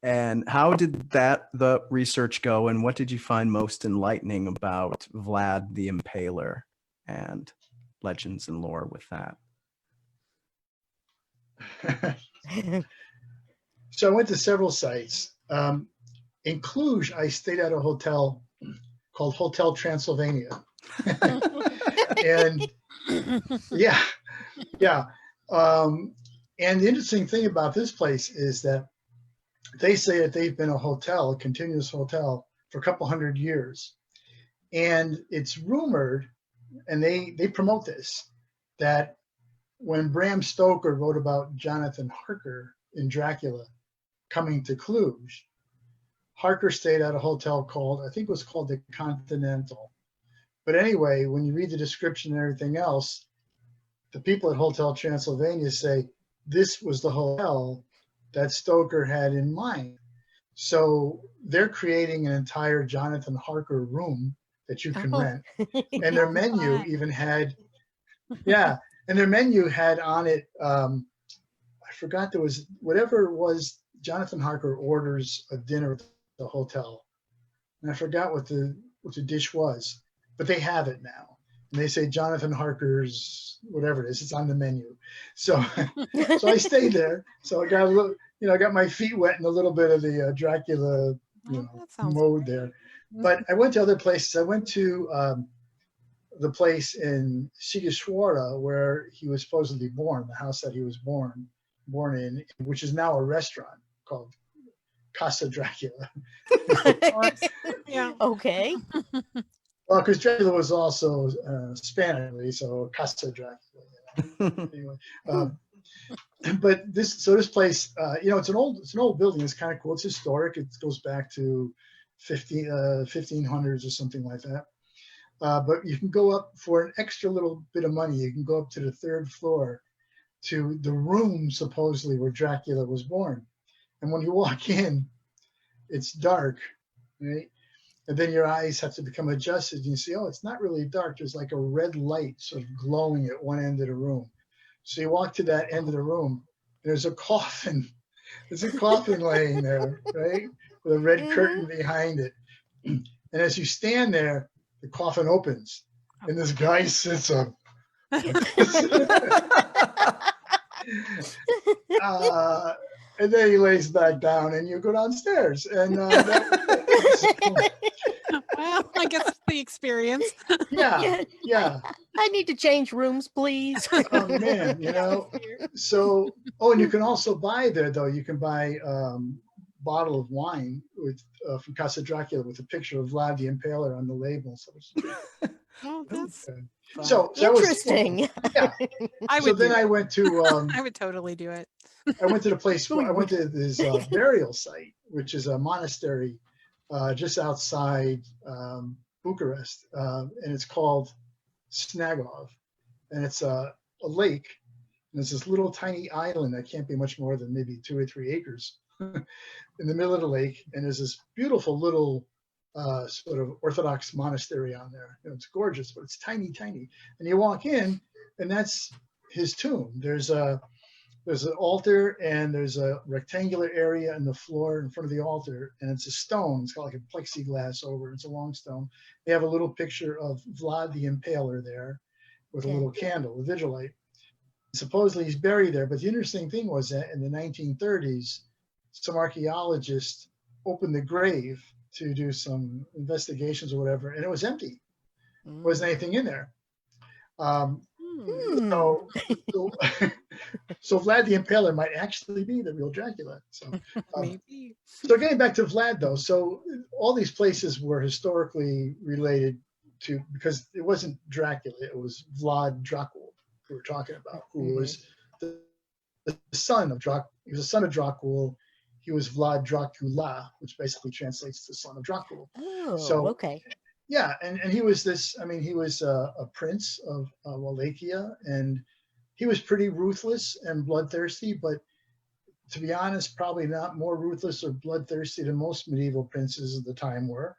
And how did the research go, and what did you find most enlightening about Vlad the Impaler and legends and lore with that? So I went to several sites. In Cluj, I stayed at a hotel called Hotel Transylvania. And yeah. And the interesting thing about this place is that they say that they've been a continuous hotel for a couple hundred years. And it's rumored, and they promote this, that when Bram Stoker wrote about Jonathan Harker in Dracula coming to Cluj, Harker stayed at a hotel called, I think it was called the Continental. But anyway, when you read the description and everything else, the people at Hotel Transylvania say this was the hotel that Stoker had in mind. So they're creating an entire Jonathan Harker room that you can rent. And their menu even had, and their menu had on it, I forgot, there was, whatever it was, Jonathan Harker orders a dinner at the hotel. And I forgot what the dish was, but they have it now. And they say Jonathan Harker's, whatever it is, it's on the menu. So, so I stayed there. So I got a little, I got my feet wet in a little bit of the Dracula, mode there. But I went to other places. I went to the place in Sigishwara where he was supposedly born, the house that he was born in, which is now a restaurant called Casa Dracula. Yeah. Okay. Well, because Dracula was also Spanish, so Casa Dracula. Anyway, but this place, it's an old building. It's kind of cool. It's historic. It goes back to 1500s or something like that. But you can go up for an extra little bit of money. You can go up to the third floor to the room supposedly where Dracula was born. And when you walk in, it's dark, right? And then your eyes have to become adjusted, and you see, oh, it's not really dark. There's like a red light sort of glowing at one end of the room. So you walk to that end of the room, there's a coffin. There's a coffin laying there, right? With a red curtain behind it. And as you stand there, the coffin opens, and this guy sits up. And then he lays back down, and you go downstairs. And well, I guess it's the experience. Yeah. I need to change rooms, please. Oh man, So, and you can also buy there though. You can buy bottle of wine with from Casa Dracula with a picture of Vlad the Impaler on the label. So, Oh, that's fun. so that was Interesting. yeah. I So would then do I it. went to I would totally do it. I went to the place where I went to this burial site, which is a monastery just outside Bucharest, and it's called Snagov, and it's a lake. And it's this little tiny island that can't be much more than maybe 2 or 3 acres in the middle of the lake. And there's this beautiful little sort of Orthodox monastery on there. You know, it's gorgeous, but it's tiny, tiny. And you walk in, and that's his tomb. There's an altar, and there's a rectangular area in the floor in front of the altar, and it's a stone. It's got like a plexiglass over it. It's a long stone. They have a little picture of Vlad the Impaler there with a little candle, a vigil light. Supposedly he's buried there, but the interesting thing was that in the 1930s, some archaeologists opened the grave to do some investigations or whatever, and it was empty. There wasn't anything in there. So, so Vlad the Impaler might actually be the real Dracula. So, Maybe. so getting back to Vlad though, so all these places were historically related to, because it wasn't Dracula, it was Vlad Dracul who we're talking about, who was the son of Dracul. He was a son of Dracul. He was Vlad Dracula, which basically translates to son of Dracul. Oh, So, okay. yeah, and he was this, I mean, he was a prince of Wallachia, and he was pretty ruthless and bloodthirsty, but to be honest, probably not more ruthless or bloodthirsty than most medieval princes of the time were.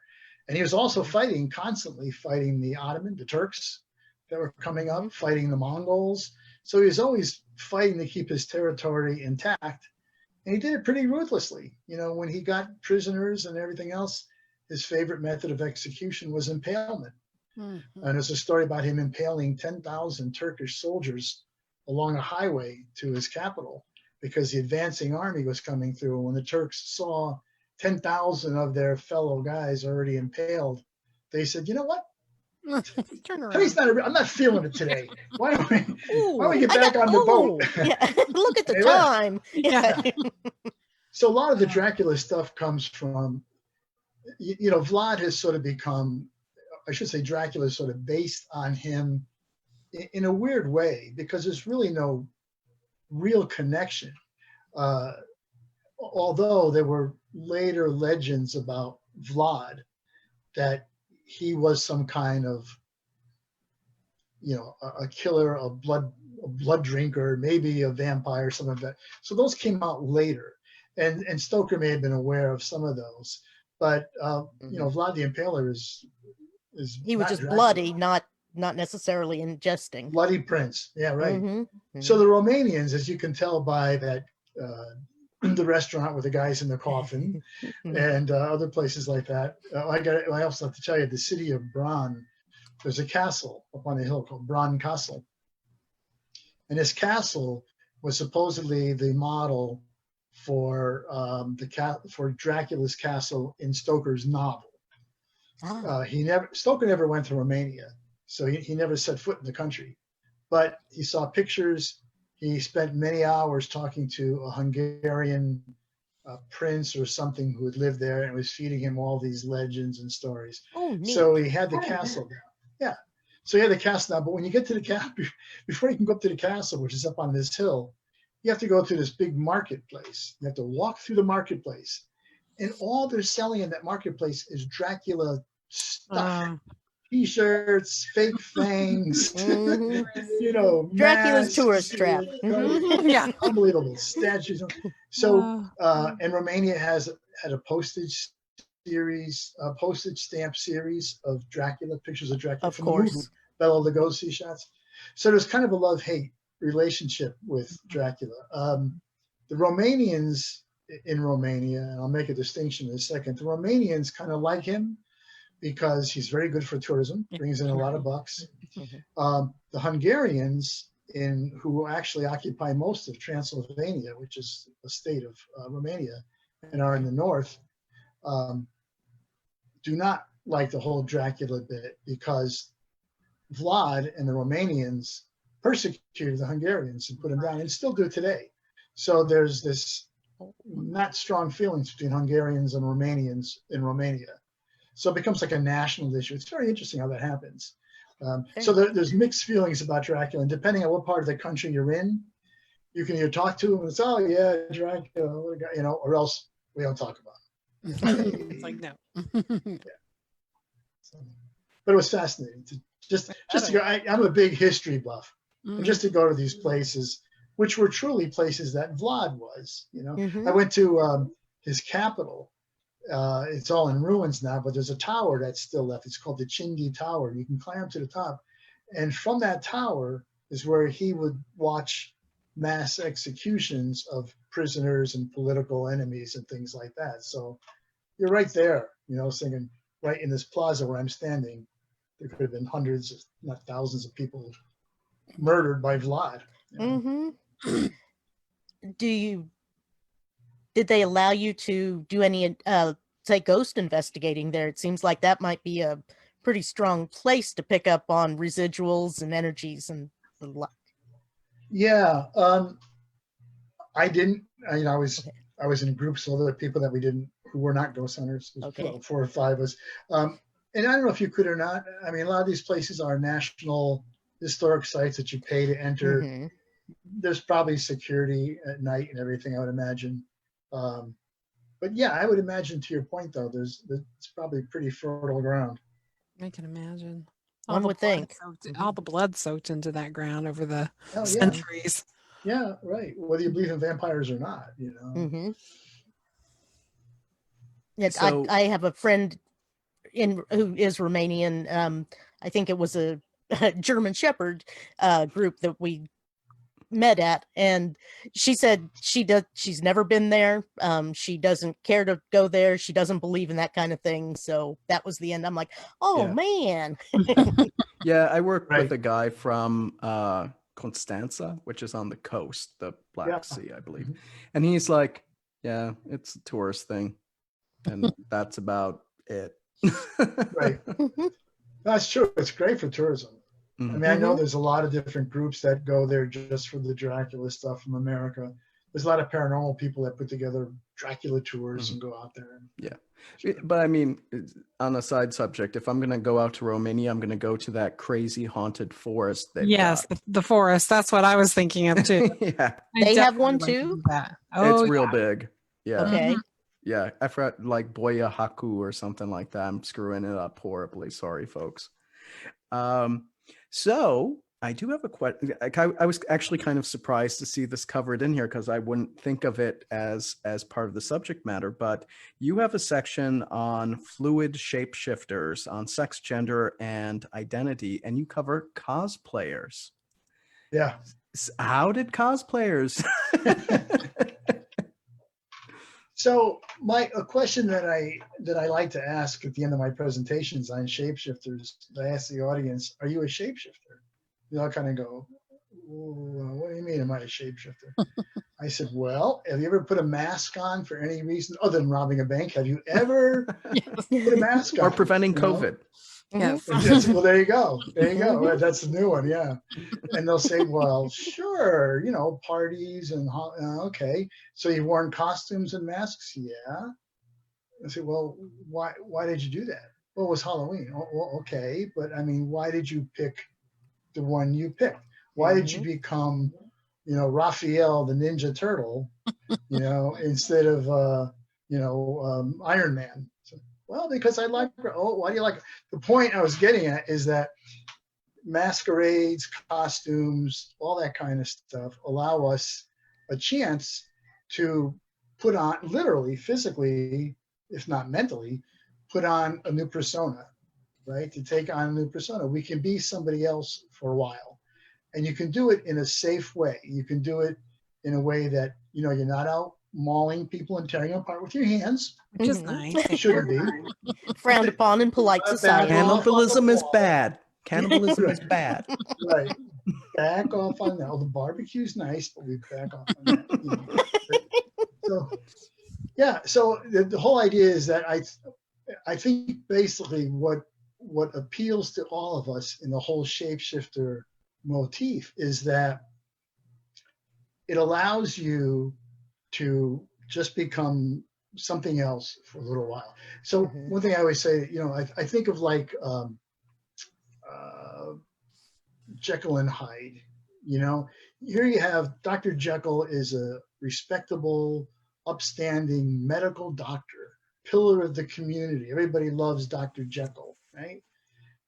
And he was also constantly fighting the Turks that were coming up, fighting the Mongols. So he was always fighting to keep his territory intact. And he did it pretty ruthlessly. You know, when he got prisoners and everything else, his favorite method of execution was impalement. And there's a story about him impaling 10,000 Turkish soldiers along a highway to his capital because the advancing army was coming through. And when the Turks saw 10,000 of their fellow guys already impaled, they said, you know what? Turn around. I'm not feeling it today. Why don't we get back on the boat? Yeah. Look at the They left. time. Yeah. So a lot of the Dracula stuff comes from, you know, Vlad has sort of become, I should say Dracula is sort of based on him in a weird way, because there's really no real connection. Although there were later legends about Vlad that he was some kind of, you know, a killer, a blood drinker, maybe a vampire, something like that. So those came out later, and Stoker may have been aware of some of those. But you know, Vlad the Impaler is He was not just Dracula. bloody, not necessarily ingesting. Bloody prince. Yeah, right. Mhm. So the Romanians, as you can tell by that, the restaurant with the guys in the coffin, and other places like that. I also have to tell you, the city of Bran, there's a castle up on a hill called Bran Castle, and this castle was supposedly the model for for Dracula's castle in Stoker's novel. Stoker never went to Romania, so he never set foot in the country, but he saw pictures. He spent many hours talking to a Hungarian prince or something who had lived there and was feeding him all these legends and stories. Oh, neat. So he had the castle down. Yeah. So he had the castle down. But when you get to the castle, before you can go up to the castle, which is up on this hill, you have to go through this big marketplace. You have to walk through the marketplace. And all they're selling in that marketplace is Dracula stuff. T-shirts, fake fangs, you know, Dracula's masks, tourist trap. Yeah. Unbelievable statues. So, and Romania had a postage stamp series of Dracula, pictures of Dracula. Of from the movie, course. Bela Lugosi shots. So there's kind of a love-hate relationship with Dracula. The Romanians in Romania, and I'll make a distinction in a second, the Romanians kind of like him because he's very good for tourism, brings in a lot of bucks. The Hungarians, who actually occupy most of Transylvania, which is a state of Romania, and are in the north, do not like the whole Dracula bit because Vlad and the Romanians persecuted the Hungarians and put them down, and still do today. So there's this not strong feelings between Hungarians and Romanians in Romania. So it becomes like a national issue. It's very interesting how that happens. So there's mixed feelings about Dracula, and depending on what part of the country you're in, you can either talk to him and it's, oh yeah, Dracula, you know, or else we don't talk about it. It's like, no. So, but it was fascinating to just to go. I'm a big history buff, and just to go to these places, which were truly places that Vlad was. You know, I went to his capital. It's all in ruins now, but there's a tower that's still left. It's called the Chindi Tower. You can climb to the top, and from that tower is where he would watch mass executions of prisoners and political enemies and things like that. So you're right there, you know, thinking right in this plaza where I'm standing, there could have been hundreds, if not thousands of people murdered by Vlad. You know? Did they allow you to do any, say, ghost investigating there? It seems like that might be a pretty strong place to pick up on residuals and energies and the like. Yeah, I didn't. I was in groups of other people that who were not ghost hunters. Okay. 4 or 5 of us. And I don't know if you could or not. I mean, a lot of these places are national historic sites that you pay to enter. There's probably security at night and everything, I would imagine. But yeah, I would imagine, to your point though, it's probably pretty fertile ground. I can imagine. One would think. All the blood soaked into that ground over the Oh, yeah. centuries. Yeah, right. Whether you believe in vampires or not, you know. Yes, So- I have a friend who is Romanian. I think it was a German Shepherd group that we met at, and she said she's never been there. She doesn't care to go there. She doesn't believe in that kind of thing. So that was the end. I'm like, oh man. Yeah, I work Right. with a guy from Constanza, which is on the coast, the Black Yeah. Sea, I believe. And he's like, yeah, it's a tourist thing. And that's about it. Right. That's true. It's great for tourism. I mean, I know there's a lot of different groups that go there just for the Dracula stuff from America. There's a lot of paranormal people that put together Dracula tours and go out there. Yeah. But I mean, on a side subject, if I'm going to go out to Romania, I'm going to go to that crazy haunted forest. Yes, the forest. That's what I was thinking of too. Yeah. They have definitely one like to too? do that. Oh, It's real big. Yeah. Okay. Yeah. I forgot, like Boya Haku or something like that. I'm screwing it up horribly. Sorry, folks. So I do have a question. I was actually kind of surprised to see this covered in here because I wouldn't think of it as part of the subject matter, but you have a section on fluid shapeshifters, on sex, gender, and identity, and you cover cosplayers. Yeah. How did cosplayers? So a question that I like to ask at the end of my presentations on shapeshifters, I ask the audience, are you a shapeshifter? They all kind of go, what do you mean, am I a shapeshifter? I said, well, have you ever put a mask on for any reason other than robbing a bank? Have you ever put a mask on? Or preventing COVID? yes. Well, there you go. There you go. That's the new one. Yeah. And they'll say, well, sure, you know, parties and okay. So you've worn costumes and masks? Yeah. I say, well, why did you do that? Well, it was Halloween. Oh, well, okay. But I mean, why did you pick the one you picked? Why did you become, you know, Raphael, the Ninja Turtle, you know, instead of, Iron Man? So, well, because I like, why do you like it? The point I was getting at is that masquerades, costumes, all that kind of stuff allow us a chance to put on, literally, physically, if not mentally, put on a new persona, right? To take on a new persona. We can be somebody else for a while. And you can do it in a safe way. You can do it in a way that, you know, you're not out mauling people and tearing them apart with your hands. Which is nice. It shouldn't be. Frowned upon in polite society. Cannibalism is bad. Cannibalism is bad. Right. Back off on that. Oh, the barbecue's nice, but we back off on that. You know. So, yeah. So the whole idea is that I think basically what appeals to all of us in the whole shapeshifter motif is that it allows you to just become something else for a little while. So Mhm. one thing I always say, I think of like Jekyll and Hyde. Here you have Dr. Jekyll is a respectable, upstanding medical doctor, pillar of the community. Everybody loves Dr. Jekyll, right?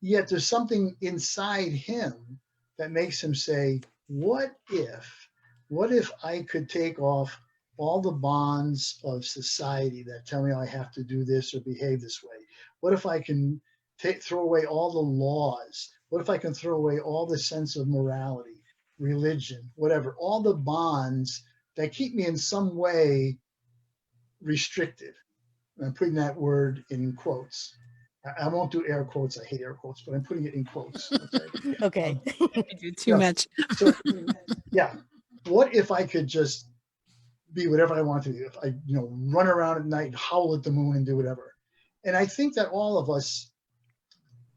Yet there's something inside him that makes him say, what if I could take off all the bonds of society that tell me I have to do this or behave this way? What if I can throw away all the laws? What if I can throw away all the sense of morality, religion, whatever, all the bonds that keep me in some way restricted? And I'm putting that word in quotes. I won't do air quotes. I hate air quotes, but I'm putting it in quotes. Okay. Okay. I do too much. So, yeah. What if I could just be whatever I want to be? If I, run around at night, howl at the moon, and do whatever. And I think that all of us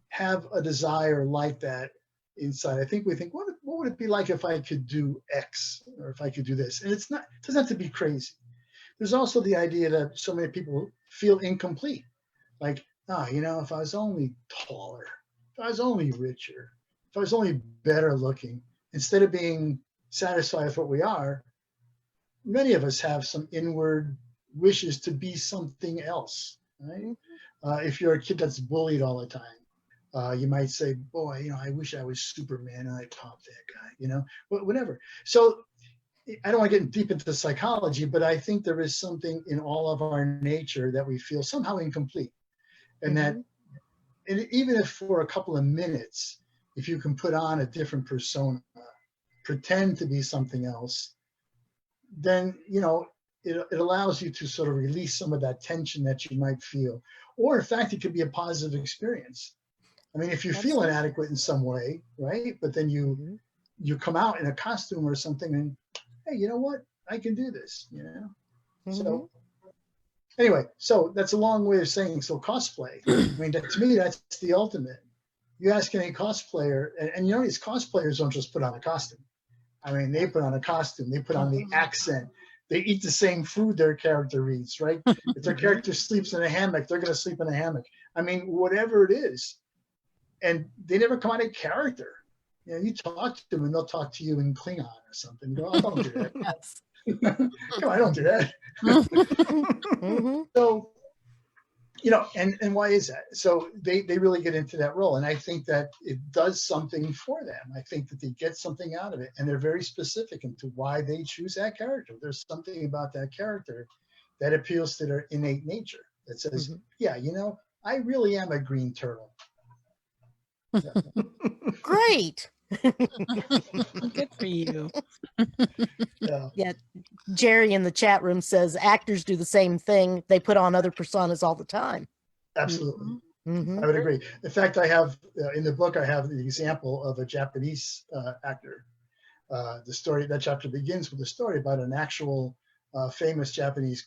have a desire like that inside. I think we think, what would it be like if I could do X or if I could do this? And it doesn't have to be crazy. There's also the idea that so many people feel incomplete. Like, if I was only taller, if I was only richer, if I was only better looking, instead of being satisfied with what we are, many of us have some inward wishes to be something else, right? If you're a kid that's bullied all the time, you might say, boy, I wish I was Superman and I popped that guy, whatever. So I don't want to get deep into psychology, but I think there is something in all of our nature that we feel somehow incomplete. And that, and even if for a couple of minutes, if you can put on a different persona, pretend to be something else, then, it allows you to sort of release some of that tension that you might feel. Or in fact, it could be a positive experience. I mean, if you feel inadequate in some way, right? But then you come out in a costume or something and, hey, you know what? I can do this, So anyway, so that's a long way of saying, so cosplay. I mean, to me, that's the ultimate. You ask any cosplayer, and these cosplayers don't just put on a costume. I mean, they put on a costume, they put on the accent, they eat the same food their character eats, right? If their character sleeps in a hammock, they're going to sleep in a hammock. I mean, whatever it is. And they never come out of character. You talk to them and they'll talk to you in Klingon or something. You go, oh, don't do that. Yes. Come on, don't do that. So, and why is that? So they really get into that role. And I think that it does something for them. I think that they get something out of it. And they're very specific into why they choose that character. There's something about that character that appeals to their innate nature that says, yeah, I really am a green turtle. Great. Good for you. Yeah. Jerry in the chat room says actors do the same thing. They put on other personas all the time. Absolutely. I would agree. In fact, I have in the book, I have the example of a Japanese actor. The story, that chapter begins with a story about an actual famous Japanese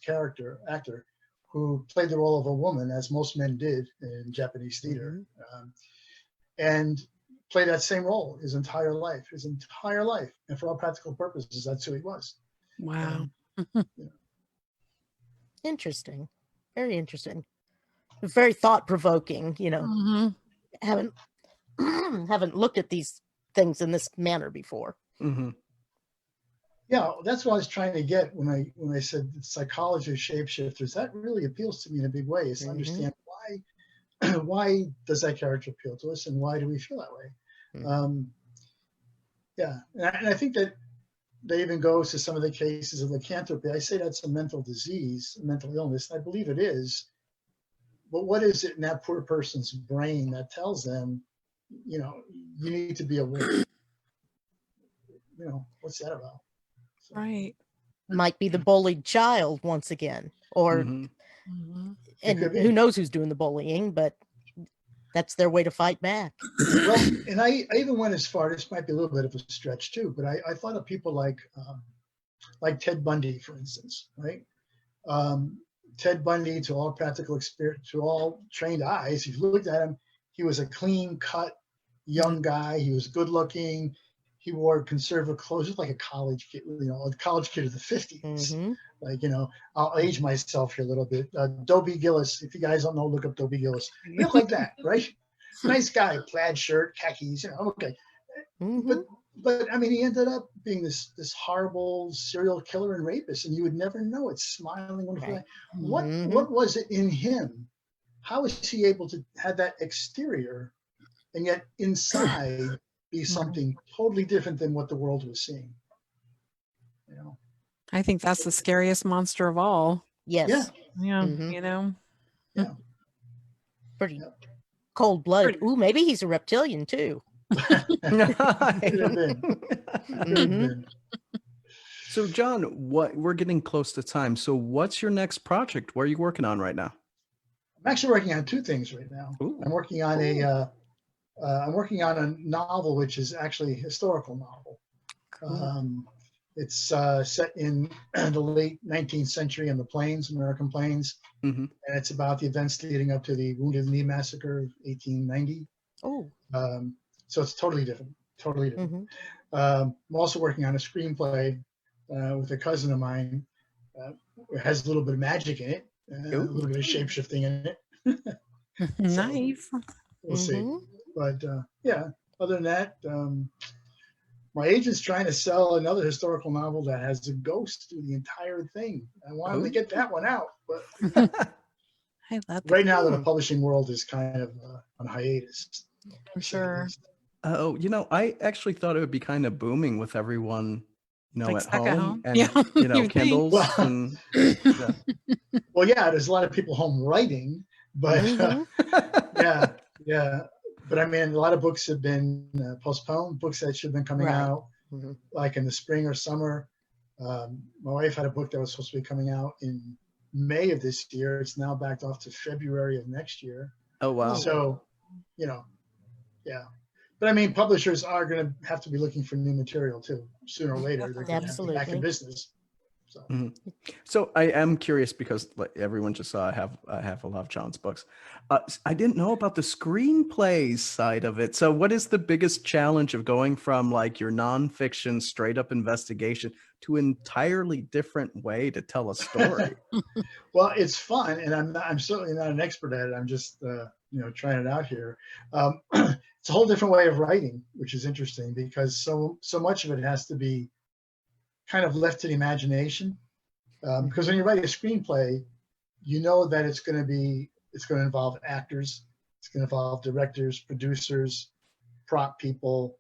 actor who played the role of a woman, as most men did in Japanese theater, and played that same role his entire life. And for all practical purposes, that's who he was. Wow. Interesting. Very interesting. Very thought-provoking, haven't looked at these things in this manner before. Yeah, that's what I was trying to get when I said psychology of shapeshifters. That really appeals to me in a big way, is to understand why does that character appeal to us and why do we feel that way? And I think that even goes to some of the cases of lycanthropy. I say that's a mental disease, a mental illness, and I believe it is. But what is it in that poor person's brain that tells them, you need to be aware? What's that about? So, Right. Might be the bullied child once again, or and who knows who's doing the bullying, but that's their way to fight back. Well, and I even went as far, this might be a little bit of a stretch too, but I thought of people like Ted Bundy, for instance, right? Ted Bundy, to all practical experience, to all trained eyes, if you looked at him, he was a clean cut young guy. He was good looking. he wore conservative clothes, just like a college kid, a college kid of the 50s. Mm-hmm. Like, I'll age myself here a little bit. Dobie Gillis, if you guys don't know, look up Dobie Gillis. You look like that, right? Nice guy, plaid shirt, khakis, okay. Mm-hmm. But I mean, he ended up being this horrible serial killer and rapist, and you would never know it. Smiling, wonderful. Right. What was it in him? How was he able to have that exterior, and yet inside be something totally different than what the world was seeing? I think that's the scariest monster of all. Yes. Yeah, Mhm. Yeah. Pretty cold-blooded. Pretty- Ooh, maybe he's a reptilian too. Could have been. Could have been. So John, we're getting close to time. So what's your next project? What are you working on right now? I'm actually working on two things right now. Ooh. I'm working on a novel, which is actually a historical novel. It's set in the late 19th century in the plains, American plains, and it's about the events leading up to the Wounded Knee Massacre of 1890. Oh. So it's totally different. Mm-hmm. I'm also working on a screenplay with a cousin of mine. It has a little bit of magic in it, a little bit of shape-shifting in it. Nice. We'll see. But yeah, other than that, my agent's trying to sell another historical novel that has a ghost through the entire thing. I wanted to get that one out, but I love right now the publishing world is kind of on hiatus. For sure. Oh, I actually thought it would be kind of booming with everyone, Like at stuck at home? and Yeah, you think. Kindles. Well, and, Well, yeah, there's a lot of people home writing, but yeah. But I mean, a lot of books have been postponed. Books that should have been coming out like in the spring or summer. My wife had a book that was supposed to be coming out in May of this year. It's now backed off to February of next year. Oh wow! So, yeah. But I mean, publishers are going to have to be looking for new material too. Sooner or later, they're going to have to be back in business. So. So I am curious because like everyone just saw I have a lot of John's books. I didn't know about the screenplays side of it. So what is the biggest challenge of going from like your nonfiction straight up investigation to an entirely different way to tell a story? Well, it's fun, and I'm certainly not an expert at it. I'm just trying it out here. It's a whole different way of writing, which is interesting because so much of it has to be kind of left to the imagination. Because when you write a screenplay, you know that it's going to involve actors, it's going to involve directors, producers, prop people,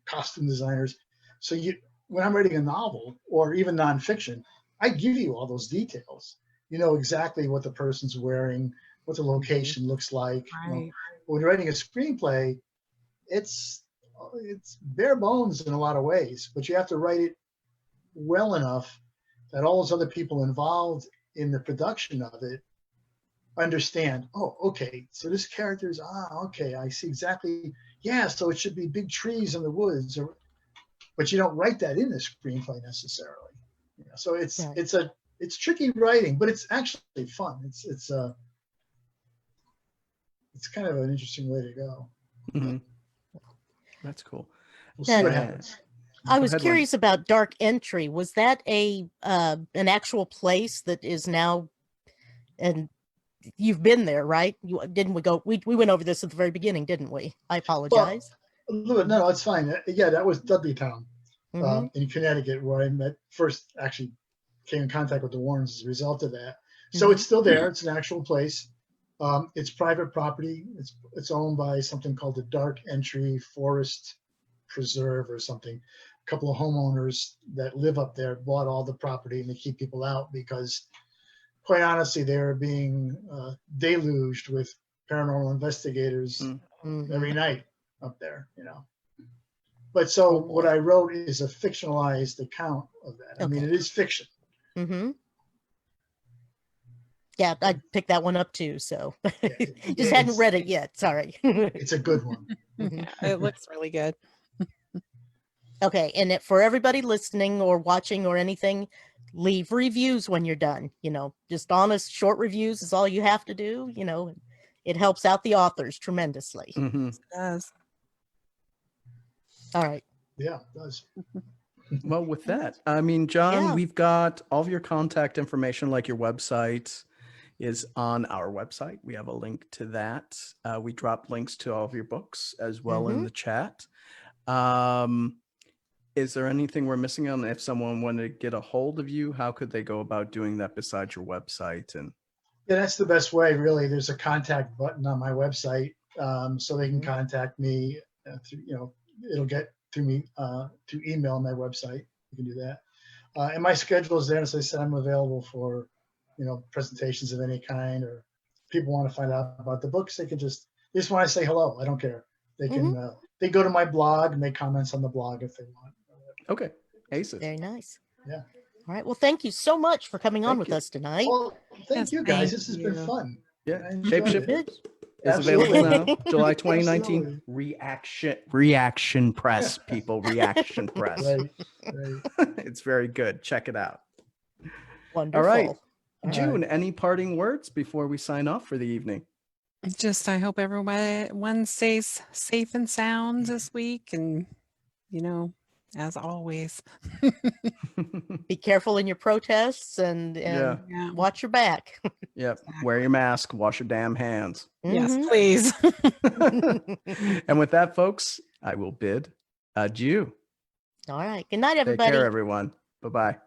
costume designers. So when I'm writing a novel or even nonfiction, I give you all those details. You know exactly what the person's wearing, what the location looks like. Right. When you're writing a screenplay, it's bare bones in a lot of ways, but you have to write it well enough that all those other people involved in the production of it understand, oh, okay, so this character is, okay, I see exactly, so it should be big trees in the woods, but you don't write that in the screenplay necessarily. So it's tricky writing, but it's actually fun. It's kind of an interesting way to go. Mm-hmm. That's cool. We'll see what happens. I was curious about Dark Entry. Was that an actual place that is now, and you've been there, right? We went over this at the very beginning, didn't we? I apologize. Well, no, it's fine. Yeah, that was Dudleytown in Connecticut, where I first actually came in contact with the Warrens as a result of that. So it's still there. It's an actual place. It's private property. It's owned by something called the Dark Entry Forest Preserve or something. A couple of homeowners that live up there bought all the property and they keep people out because, quite honestly, they're being deluged with paranormal investigators every night up there, But so what I wrote is a fictionalized account of that. I mean, it is fiction. Mm-hmm. Yeah, I picked that one up too. So just hadn't read it yet. Sorry. It's a good one. Yeah, it looks really good. Okay, and for everybody listening or watching or anything, leave reviews when you're done. Just honest, short reviews is all you have to do. It helps out the authors tremendously. Mm-hmm. It does. All right. Yeah, it does. Well, with that, I mean, John, Yeah. we've got all of your contact information, like your website is on our website. We have a link to that. We dropped links to all of your books as well in the chat. Is there anything we're missing on? If someone wanted to get a hold of you, how could they go about doing that besides your website? And Yeah, that's the best way, really. There's a contact button on my website, so they can contact me through, it'll get to me through email on my website. You can do that. And my schedule is there. As I said, I'm available for, presentations of any kind, or people want to find out about the books. They just want to say hello. I don't care. They can, they go to my blog and make comments on the blog if they want. okay, aces. Very nice. Yeah. All right. Well, thank you so much for coming on Thank with you. us tonight. Well, thank Yes, you guys. thank This has been you. fun. Yeah, I enjoyed Shapeshift it. is available now. Absolutely. July 2019. Absolutely. Reaction Press, people. Reaction Press. Right. It's very good. Check it out. Wonderful. All right. All June, right. any parting words before we sign off for the evening? Just I hope everyone stays safe and sound this week, and as always. Be careful in your protests and Yeah. Yeah. watch your back. Yep. Wear your mask. Wash your damn hands. Yes, Mhm. please. And with that, folks, I will bid adieu. All right. Good night, Take everybody. care, everyone. Bye-bye.